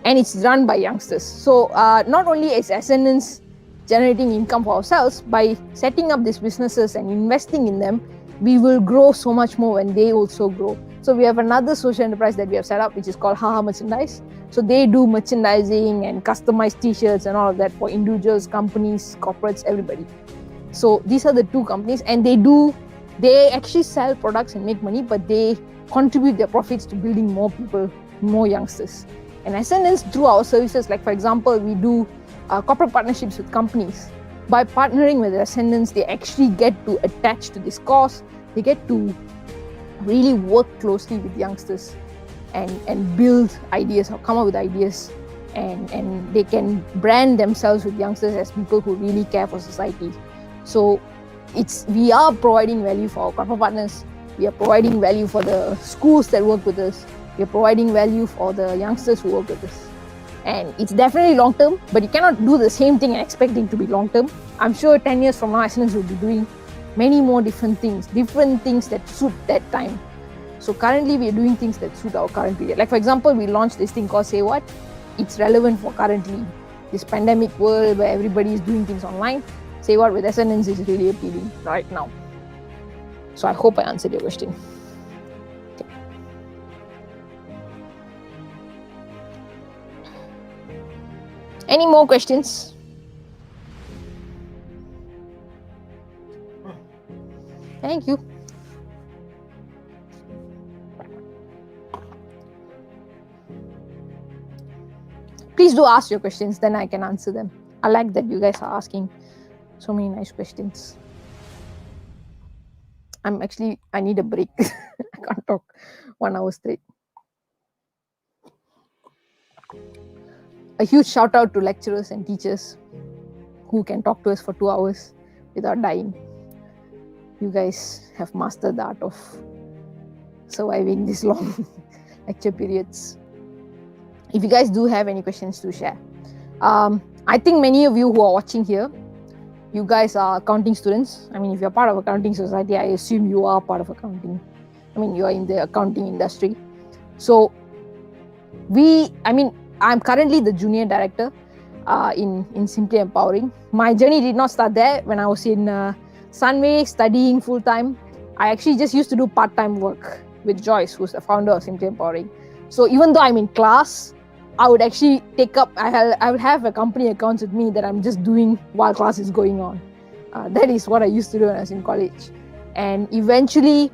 and it's run by youngsters. So not only is Ascendance generating income for ourselves, by setting up these businesses and investing in them, we will grow so much more when they also grow. So we have another social enterprise that we have set up, which is called Haha Merchandise. So they do merchandising and customized t-shirts and all of that for individuals, companies, corporates, everybody. So these are the 2 companies, and they actually sell products and make money, but they contribute their profits to building more people, more youngsters. And Ascendance, through our services, like for example, we do corporate partnerships with companies. By partnering with Ascendance, they actually get to attach to this cause. They get to really work closely with youngsters and build ideas or come up with ideas, and they can brand themselves with youngsters as people who really care for society. So we are providing value for our corporate partners. We are providing value for the schools that work with us. We are providing value for the youngsters who work with us. And it's definitely long term, but you cannot do the same thing and expect it to be long term. I'm sure 10 years from now, Ascendance will be doing many more different things that suit that time. So currently we are doing things that suit our current period. Like for example, we launched this thing called Say What. It's relevant for currently this pandemic world where everybody is doing things online. Say What with Ascendance is really appealing right now. So I hope I answered your question. Okay. Any more questions? Thank you. Please do ask your questions, then I can answer them. I like that you guys are asking so many nice questions. I need a break. I can't talk 1 hour straight. A huge shout out to lecturers and teachers who can talk to us for 2 hours without dying. You guys have mastered the art of surviving this long lecture periods. If you guys do have any questions to share, I think many of you who are watching here, you guys are accounting students. I mean, if you're part of accounting society, I assume you are part of accounting. I mean, you are in the accounting industry. So I'm currently the junior director in Simply Empowering. My journey did not start there. When I was in Sunway studying full time, I actually just used to do part-time work with Joyce, who's the founder of Simply Empowering. So even though I'm in class, I would actually I would have a company accounts with me that I'm just doing while class is going on. That is what I used to do when I was in college. And eventually,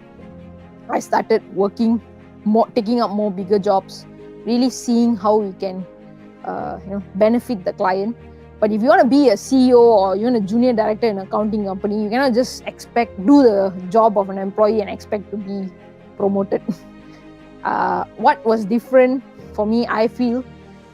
I started working more, taking up more bigger jobs, really seeing how we can benefit the client. But if you want to be a CEO or you're a junior director in an accounting company, you cannot just do the job of an employee and expect to be promoted. What was different for me, I feel,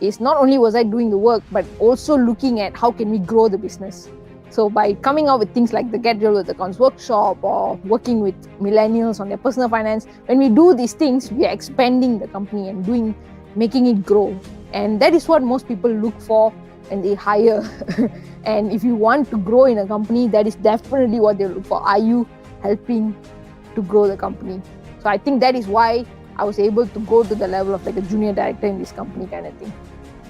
is not only was I doing the work, but also looking at how can we grow the business. So by coming out with things like the Get Real with Accounts workshop or working with millennials on their personal finance, when we do these things, we are expanding the company and making it grow. And that is what most people look for when they hire. And if you want to grow in a company, that is definitely what they look for. Are you helping to grow the company? So I think that is why I was able to go to the level of like a junior director in this company kind of thing.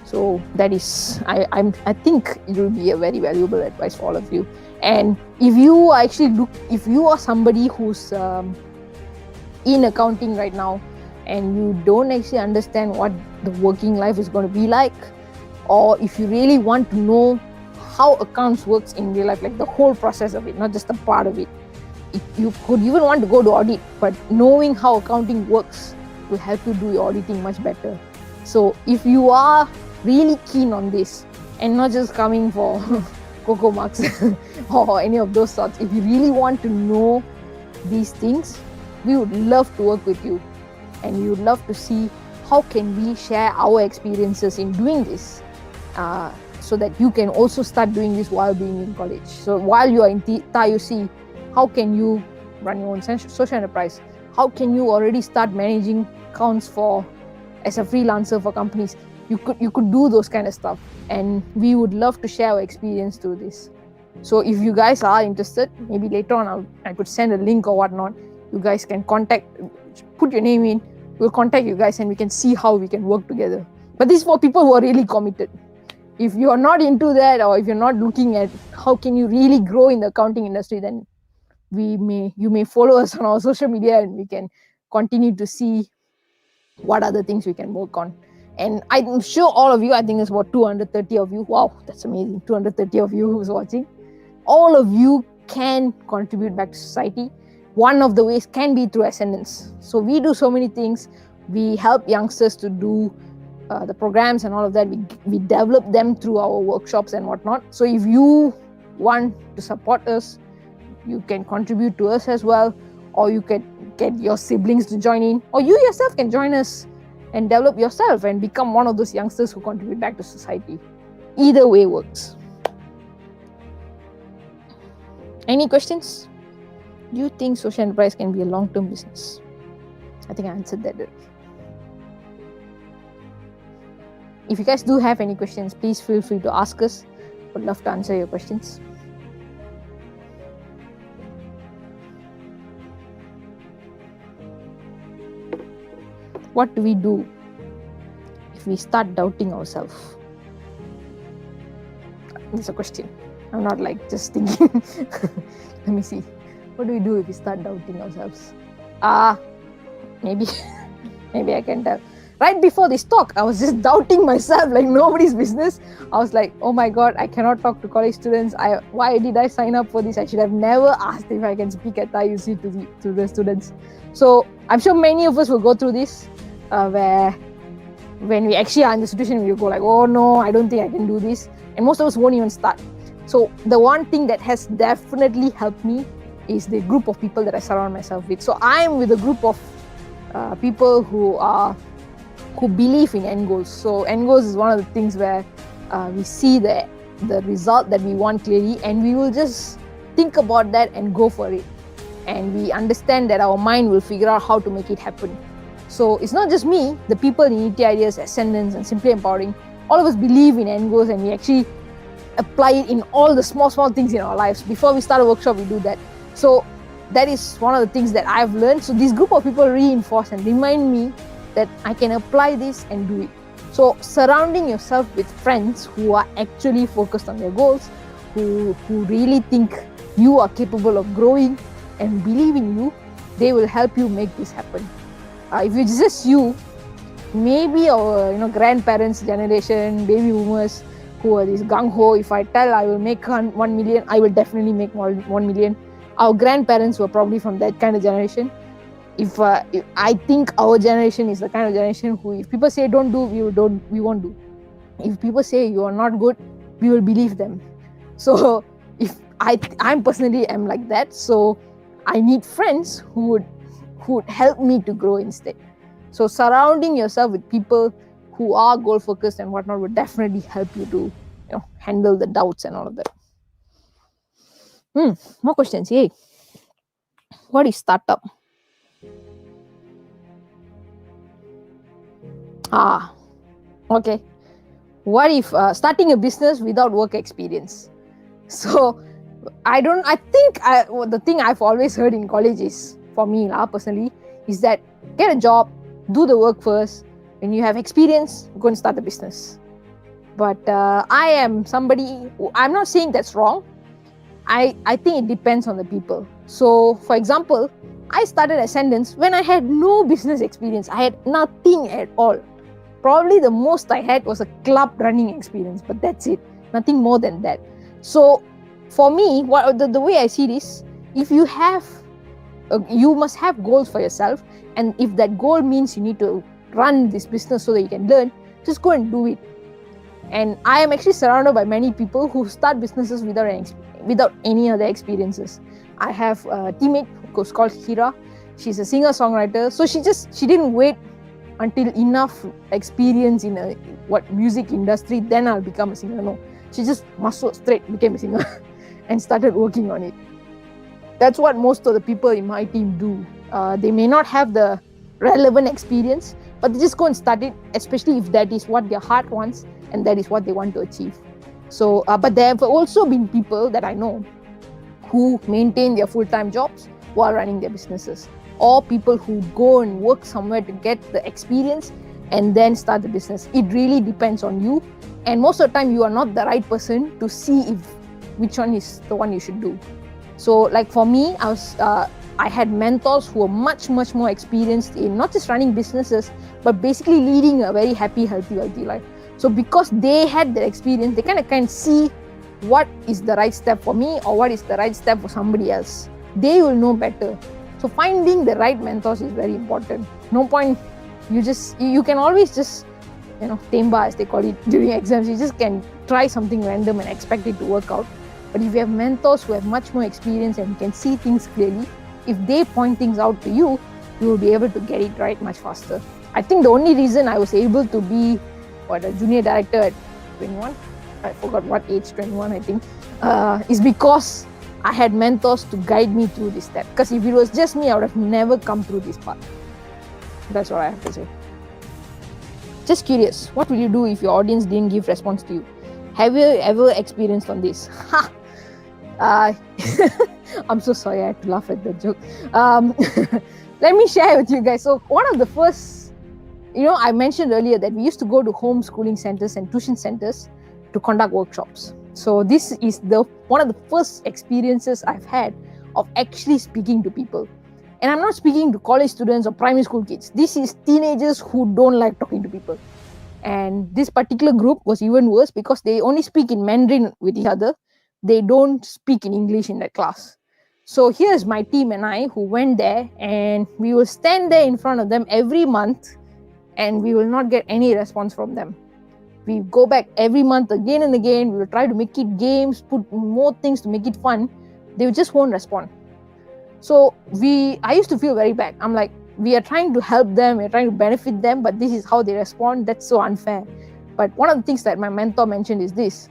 So that is, I think it will be a very valuable advice for all of you. And if you are somebody who's in accounting right now and you don't actually understand what the working life is going to be like, or if you really want to know how accounts works in real life, like the whole process of it, not just a part of it, you could even want to go to audit, but knowing how accounting works will help you do your auditing much better. So if you are really keen on this and not just coming for Coco Marks or any of those sorts, if you really want to know these things, we would love to work with you, and we would love to see how can we share our experiences in doing this, so that you can also start doing this while being in college. So while you are in TAUC, how can you run your own social enterprise? How can you already start managing accounts as a freelancer for companies? You could do those kind of stuff, and we would love to share our experience through this. So if you guys are interested, maybe later on I could send a link or whatnot. You guys can put your name in, we'll contact you guys and we can see how we can work together. But this is for people who are really committed. If you are not into that, or if you're not looking at how can you really grow in the accounting industry, then you may follow us on our social media and we can continue to see what other things we can work on. And I'm sure all of you, I think there's about 230 of you. Wow, that's amazing. 230 of you who's watching. All of you can contribute back to society. One of the ways can be through Ascendance. So we do so many things. We help youngsters to do the programs and all of that. We develop them through our workshops and whatnot. So if you want to support us, you can contribute to us as well, or you can get your siblings to join in, or you yourself can join us and develop yourself and become one of those youngsters who contribute back to society. Either way works. Any questions? Do you think social enterprise can be a long-term business? I think I answered that. If you guys do have any questions, please feel free to ask us. Would love to answer your questions. What do we do if we start doubting ourselves? It's a question. I'm not like just thinking. Let me see. What do we do if we start doubting ourselves? Maybe I can tell. Right before this talk, I was just doubting myself like nobody's business. I was like, oh my God, I cannot talk to college students. Why did I sign up for this? I should have never asked if I can speak at TAUC to the students. So I'm sure many of us will go through this, where when we actually are in the situation, we go like, oh no, I don't think I can do this. And most of us won't even start. So the one thing that has definitely helped me is the group of people that I surround myself with. So I am with a group of people who believe in end goals. So end goals is one of the things where we see the result that we want clearly, and we will just think about that and go for it. And we understand that our mind will figure out how to make it happen. So it's not just me, the people in ET Ideas, Ascendance, and Simply Empowering, all of us believe in end goals, and we actually apply it in all the small things in our lives. Before we start a workshop, we do that. So that is one of the things that I've learned. So this group of people reinforce and remind me that I can apply this and do it. So surrounding yourself with friends who are actually focused on their goals, who really think you are capable of growing and believe in you, they will help you make this happen. If it's just you, maybe our grandparents' generation, baby boomers, who are this gung-ho, if I tell I will make 1 million, I will definitely make 1 million. Our grandparents were probably from that kind of generation. If I think our generation is the kind of generation who, if people say don't do, we won't do. If people say you are not good, we will believe them. So if I'm personally am like that, so I need friends who would help me to grow instead. So surrounding yourself with people who are goal focused and whatnot would definitely help you to handle the doubts and all of that. More questions. Yay. What is startup? Okay. What if starting a business without work experience? So the thing I've always heard in college is, for me personally, is that get a job, do the work first. When you have experience, go and start a business. But I am somebody, I'm not saying that's wrong. I think it depends on the people. So for example, I started Ascendance when I had no business experience. I had nothing at all. Probably the most I had was a club running experience, but that's it. Nothing more than that. So for me, the way I see this, if you have, you must have goals for yourself. And if that goal means you need to run this business so that you can learn, just go and do it. And I am actually surrounded by many people who start businesses without any other experiences. I have a teammate who's called Hira. She's a singer-songwriter. So she didn't wait until enough experience in music industry, then I'll become a singer. No, she just muscled straight, became a singer and started working on it. That's what most of the people in my team do. They may not have the relevant experience, but they just go and start it, especially if that is what their heart wants and that is what they want to achieve. So, but there have also been people that I know who maintain their full-time jobs while running their businesses, or people who go and work somewhere to get the experience and then start the business. It really depends on you, and most of the time you are not the right person to see which one is the one you should do. So like for me, I had mentors who were much more experienced in not just running businesses, but basically leading a very happy, healthy life. So because they had the experience, they kind of see what is the right step for me or what is the right step for somebody else. They will know better. So finding the right mentors is very important. No point, you can always just, temba as they call it during exams. You just can try something random and expect it to work out. But if you have mentors who have much more experience and can see things clearly, if they point things out to you, you will be able to get it right much faster. I think the only reason I was able to be a junior director at 21, I forgot what age, 21 I think, is because I had mentors to guide me through this step. Because if it was just me, I would have never come through this path. That's what I have to say. Just curious, what will you do if your audience didn't give response to you? Have you ever experienced on this? I'm so sorry, I had to laugh at that joke. Let me share with you guys. So one of the first, I mentioned earlier that we used to go to homeschooling centers and tuition centers to conduct workshops. So this is one of the first experiences I've had of actually speaking to people. And I'm not speaking to college students or primary school kids. This is teenagers who don't like talking to people. And this particular group was even worse because they only speak in Mandarin with each other. They don't speak in English in that class. So here's my team and I who went there, and we will stand there in front of them every month and we will not get any response from them. We go back every month again and again. We will try to make it games, put more things to make it fun. They just won't respond. So I used to feel very bad. I'm like, we are trying to help them, we're trying to benefit them, but this is how they respond. That's so unfair. But one of the things that my mentor mentioned is this: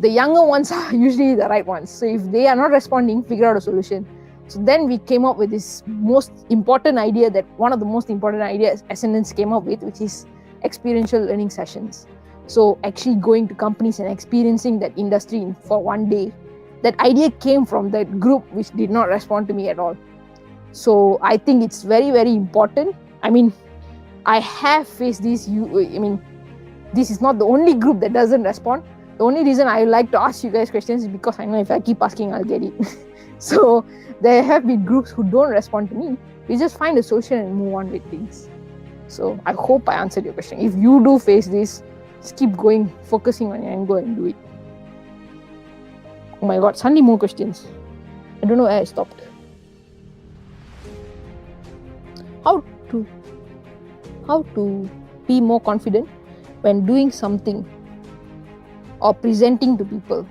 the younger ones are usually the right ones. So if they are not responding, figure out a solution. So then we came up with this most important idea, that one of the most important ideas Ascendance came up with, which is experiential learning sessions. So actually going to companies and experiencing that industry for one day. That idea came from that group which did not respond to me at all. So I think it's very, very important. I mean, I have faced this. This is not the only group that doesn't respond. The only reason I like to ask you guys questions is because I know if I keep asking, I'll get it. So there have been groups who don't respond to me. We just find a solution and move on with things. So I hope I answered your question. If you do face this, just keep going, focusing on your end, go and do it. Oh my god, suddenly more questions. I don't know where I stopped. How to be more confident when doing something or presenting to people.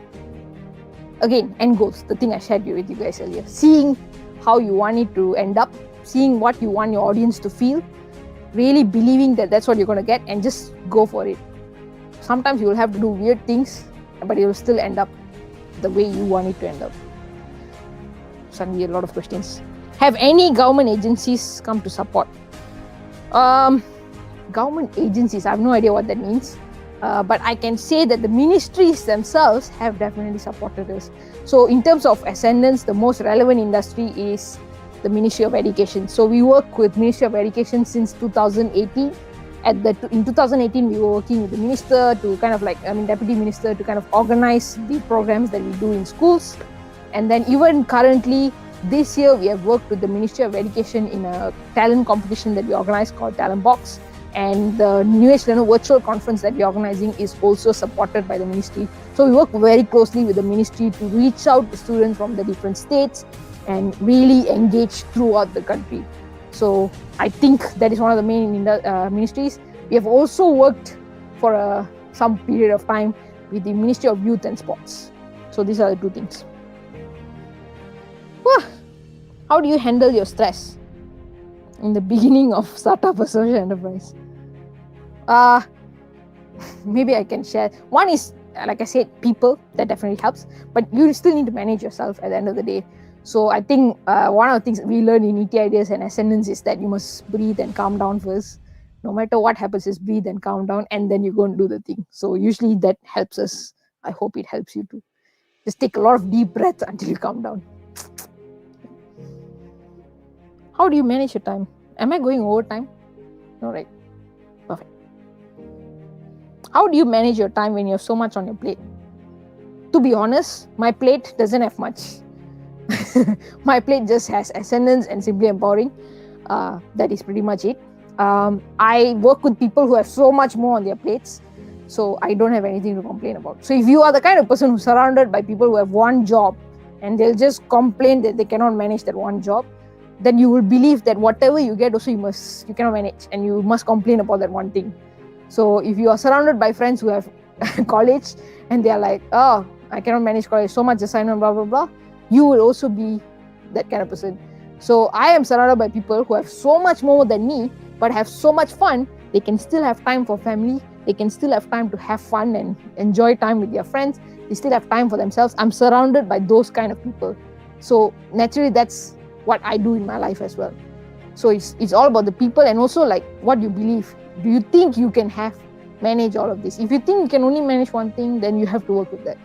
Again, end goals, the thing I shared with you guys earlier. Seeing how you want it to end up, seeing what you want your audience to feel, really believing that that's what you're going to get, and just go for it. Sometimes you will have to do weird things, but it will still end up the way you want it to end up. Suddenly a lot of questions. Have any government agencies come to support? Government agencies, I have no idea what that means. But I can say that the ministries themselves have definitely supported us. So in terms of Ascendance, the most relevant industry is the Ministry of Education. So we work with Ministry of Education since 2018. In 2018, we were working with the minister to deputy minister, to kind of organize the programs that we do in schools. And then even currently, this year, we have worked with the Ministry of Education in a talent competition that we organize called Talent Box. And the New Age Learner virtual conference that we're organizing is also supported by the ministry. So we work very closely with the ministry to reach out to students from the different states and really engage throughout the country. So I think that is one of the main ministries. We have also worked for some period of time with the Ministry of Youth and Sports. So these are the two things. How do you handle your stress in the beginning of startup or social enterprise? Maybe I can share. One is, like I said, people. That definitely helps. But you still need to manage yourself at the end of the day. So I think one of the things we learn in ET Ideas and Ascendance is that you must breathe and calm down first. No matter what happens, just breathe and calm down, and then you go and do the thing. So usually that helps us. I hope it helps you too. Just take a lot of deep breaths until you calm down. How do you manage your time? Am I going over time? No, right? Perfect. How do you manage your time when you have so much on your plate? To be honest, my plate doesn't have much. My plate just has Ascendance and Simply Empowering. That is pretty much it. I work with people who have so much more on their plates, so I don't have anything to complain about. So if you are the kind of person who's surrounded by people who have one job and they'll just complain that they cannot manage that one job, then you will believe that whatever you get also you cannot manage, and you must complain about that one thing. So if you are surrounded by friends who have college and they are like, oh, I cannot manage college, so much assignment, blah, blah, blah, you will also be that kind of person. So I am surrounded by people who have so much more than me, but have so much fun. They can still have time for family. They can still have time to have fun and enjoy time with their friends. They still have time for themselves. I'm surrounded by those kind of people. So naturally, that's what I do in my life as well. So it's all about the people, and also like what you believe. Do you think you can manage all of this? If you think you can only manage one thing, then you have to work with that.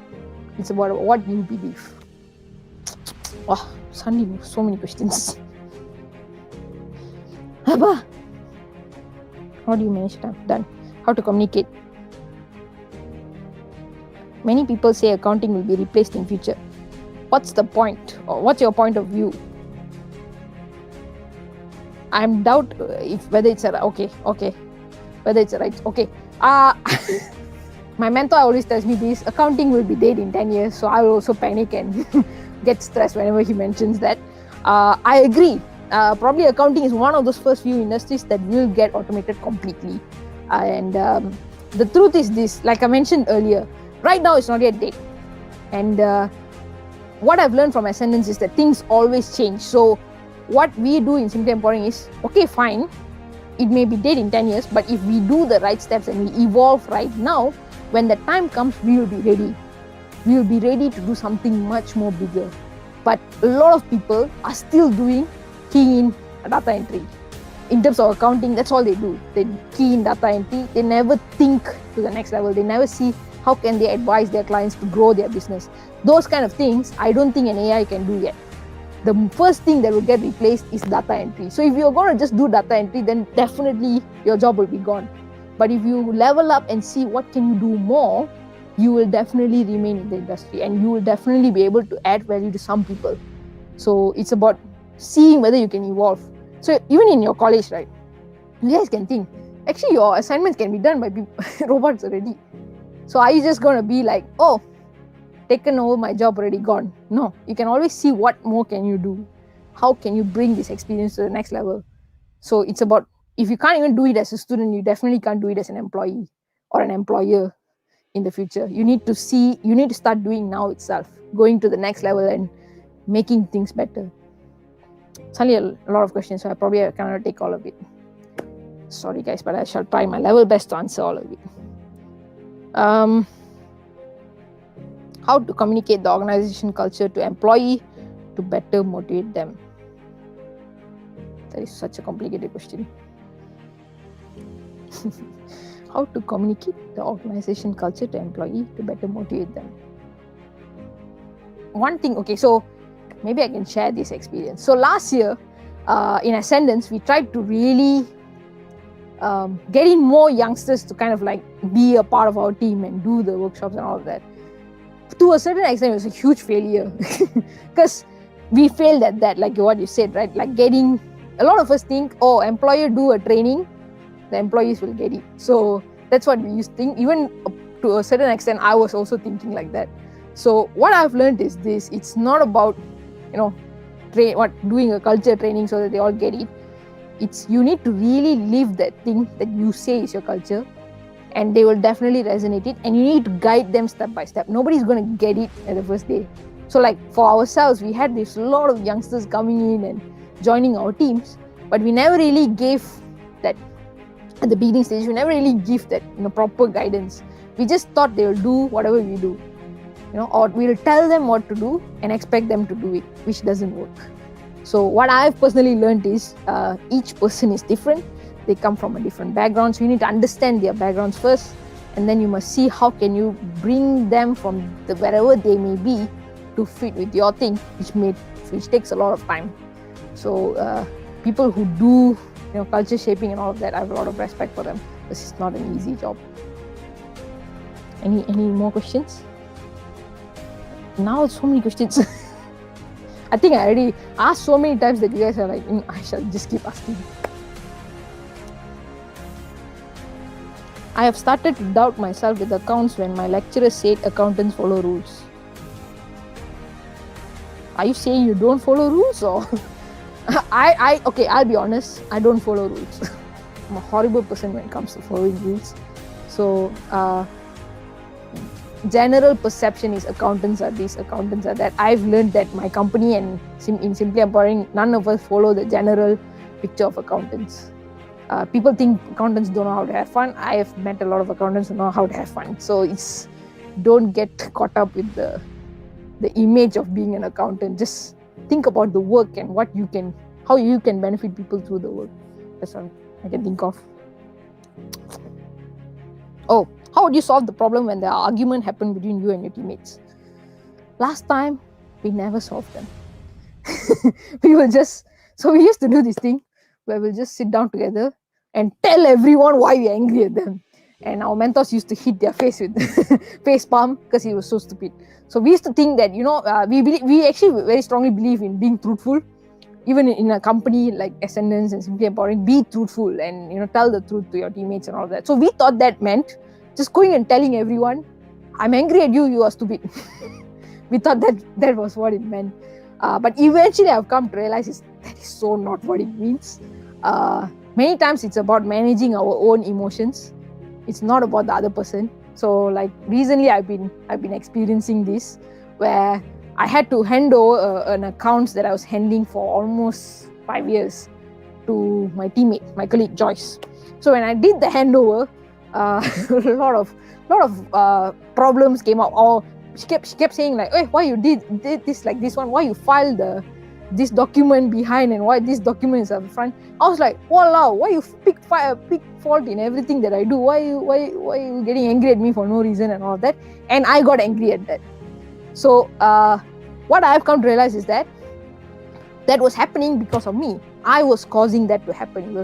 It's about what you believe. Wow, suddenly so many questions. How do you manage time? Done. How to communicate? Many people say accounting will be replaced in future. What's the point? Or what's your point of view? I'm doubt whether it's okay. Whether it's right. Okay. My mentor always tells me this: accounting will be dead in 10 years. So I will also panic and get stressed whenever he mentions that. I agree. Probably accounting is one of those first few industries that will get automated completely. And the truth is this: like I mentioned earlier, right now it's not yet dead. And what I've learned from Ascendance is that things always change. So what we do in Simply Empowering is, okay, fine, it may be dead in 10 years, but if we do the right steps and we evolve right now, when the time comes, we will be ready. We will be ready to do something much more bigger. But a lot of people are still doing key in data entry. In terms of accounting, that's all they do. They key in data entry. They never think to the next level. They never see how can they advise their clients to grow their business. Those kind of things, I don't think an AI can do yet. The first thing that will get replaced is data entry. So if you're going to just do data entry, then definitely your job will be gone. But if you level up and see what can you do more, you will definitely remain in the industry and you will definitely be able to add value to some people. So it's about seeing whether you can evolve. So even in your college, right, you guys can think, actually your assignments can be done by robots already. So are you just going to be like, oh, taken over, my job already gone? No, you can always see what more can you do. How can you bring this experience to the next level? So it's about, if you can't even do it as a student, you definitely can't do it as an employee or an employer in the future. You need to start doing now itself, going to the next level and making things better. It's only a lot of questions, so I probably cannot take all of it. Sorry guys, but I shall try my level best to answer all of it. How to communicate the organization culture to employee to better motivate them? That is such a complicated question. How to communicate the organization culture to employee to better motivate them? One thing, okay, so maybe I can share this experience. So last year, in Ascendance, we tried to really get in more youngsters to kind of like be a part of our team and do the workshops and all of that. To a certain extent, it was a huge failure because we failed at that, like what you said, right? Like getting, a lot of us think, oh, employer do a training, the employees will get it. So that's what we used to think. Even to a certain extent, I was also thinking like that. So what I've learned is this: it's not about, doing a culture training so that they all get it. It's, you need to really live that thing that you say is your culture, and they will definitely resonate it, and you need to guide them step by step. Nobody's going to get it at the first day. So like for ourselves, we had this lot of youngsters coming in and joining our teams, but we never really gave that at the beginning stage. We never really give that proper guidance. We just thought they will do whatever we do, or we'll tell them what to do and expect them to do it, which doesn't work. So what I've personally learned is each person is different. They come from a different background, so you need to understand their backgrounds first, and then you must see how can you bring them from wherever they may be to fit with your thing, which takes a lot of time. So people who do culture shaping and all of that, I have a lot of respect for them. This is not an easy job. Any more questions? Now so many questions. I think I already asked so many times that you guys are like, I shall just keep asking. I have started to doubt myself with accounts when my lecturer said accountants follow rules. Are you saying you don't follow rules, or? Okay, I'll be honest, I don't follow rules. I'm a horrible person when it comes to following rules. So, general perception is accountants are this, accountants are that. I've learned that my company and in Simply Empowering, none of us follow the general picture of accountants. People think accountants don't know how to have fun. I have met a lot of accountants who know how to have fun. So don't get caught up with the image of being an accountant. Just think about the work and how you can benefit people through the work. That's all I can think of. Oh, how would you solve the problem when the argument happened between you and your teammates? Last time, we never solved them. We used to do this thing where we'll just sit down together and tell everyone why we're angry at them. And our mentors used to hit their face with face palm because he was so stupid. So we used to think that, we actually very strongly believe in being truthful. Even in a company like Ascendance and Simply Empowering, be truthful and, tell the truth to your teammates and all that. So we thought that meant just going and telling everyone, I'm angry at you, you are stupid. We thought that was what it meant. But eventually I've come to realize that is so not what it means. Many times it's about managing our own emotions. It's not about the other person. So like recently I've been experiencing this where I had to hand over an account that I was handling for almost 5 years to my teammate, my colleague Joyce. So when I did the handover, a lot of problems came up. Or she kept saying like, "Hey, why you did this like this one? Why you filed this document behind and why this document is at the front?" I was like, "Walao, why you pick fault in everything that I do? Why you getting angry at me for no reason and all that?" And I got angry at that. So what I have come to realize is that was happening because of me. I was causing that to happen.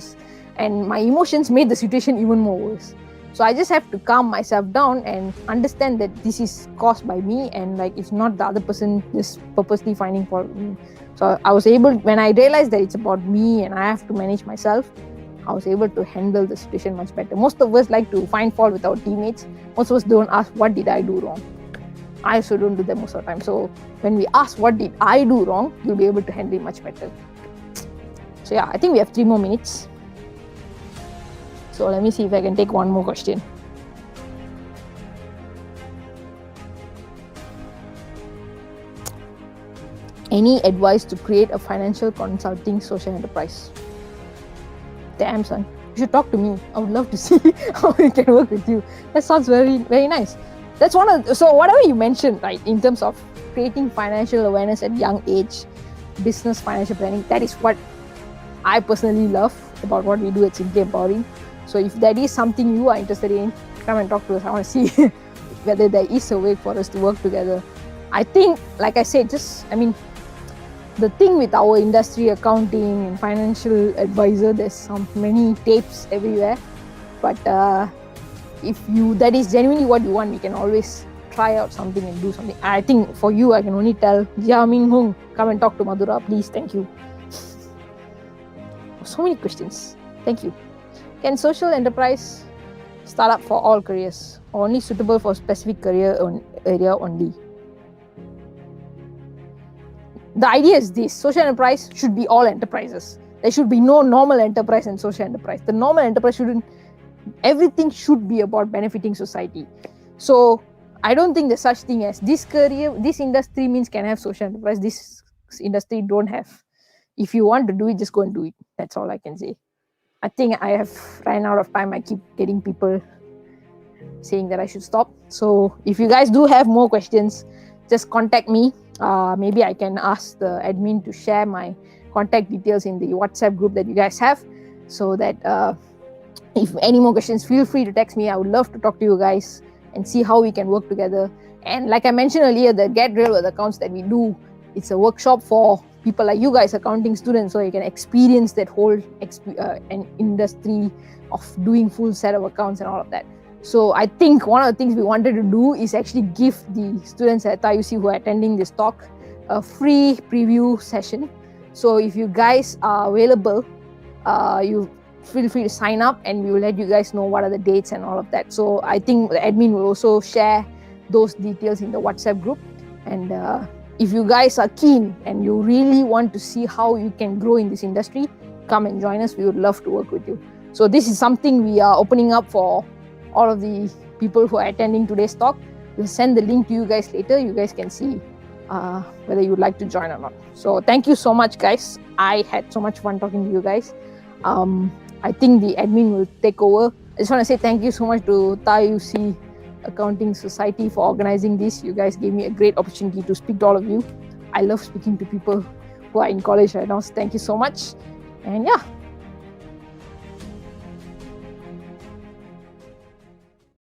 And my emotions made the situation even more worse. So I just have to calm myself down and understand that this is caused by me, and like it's not the other person just purposely finding fault with me. So I was able, when I realized that it's about me and I have to manage myself, I was able to handle the situation much better. Most of us like to find fault with our teammates. Most of us don't ask, what did I do wrong? I also don't do that most of the time. So when we ask, what did I do wrong, you'll be able to handle it much better. So yeah, I think we have 3 more minutes. So let me see if I can take one more question. Any advice to create a financial consulting social enterprise? Damn, son. You should talk to me. I would love to see how we can work with you. That sounds very, very nice. That's so whatever you mentioned, right, in terms of creating financial awareness at young age, business financial planning, that is what I personally love about what we do at Simply Empowering. So if that is something you are interested in, come and talk to us. I want to see whether there is a way for us to work together. I think, like I said, the thing with our industry, accounting and financial advisor, there's many tapes everywhere. But if that is genuinely what you want, we can always try out something and do something. I think for you, I can only tell Jia Ming Hong, come and talk to Mathura, please. Thank you. So many questions. Thank you. Can social enterprise start up for all careers or only suitable for specific career area only? The idea is this: social enterprise should be all enterprises. There should be no normal enterprise and social enterprise. The normal enterprise everything should be about benefiting society. So I don't think there's such thing as this industry means can have social enterprise, this industry don't have. If you want to do it, just go and do it. That's all I can say. I think I have ran out of time. I keep getting people saying that I should stop. So if you guys do have more questions, just contact me. Maybe I can ask the admin to share my contact details in the WhatsApp group that you guys have, so that if any more questions, feel free to text me. I would love to talk to you guys and see how we can work together. And like I mentioned earlier, the Get Real with Accounts that we do, it's a workshop for people like you guys, accounting students, so you can experience that whole an industry of doing full set of accounts and all of that. So I think one of the things we wanted to do is actually give the students at IUC who are attending this talk a free preview session. So if you guys are available, you feel free to sign up and we will let you guys know what are the dates and all of that. So I think the admin will also share those details in the WhatsApp group. And if you guys are keen and you really want to see how you can grow in this industry, come and join us. We would love to work with you. So this is something we are opening up for all of the people who are attending today's talk. We'll send the link to you guys later. You guys can see whether you would like to join or not. So thank you so much, guys. I had so much fun talking to you guys. I think the admin will take over. I just want to say thank you so much to TAUC Accounting Society for organizing this. You guys gave me a great opportunity to speak to all of you. I love speaking to people who are in college right now. So thank you so much. And yeah,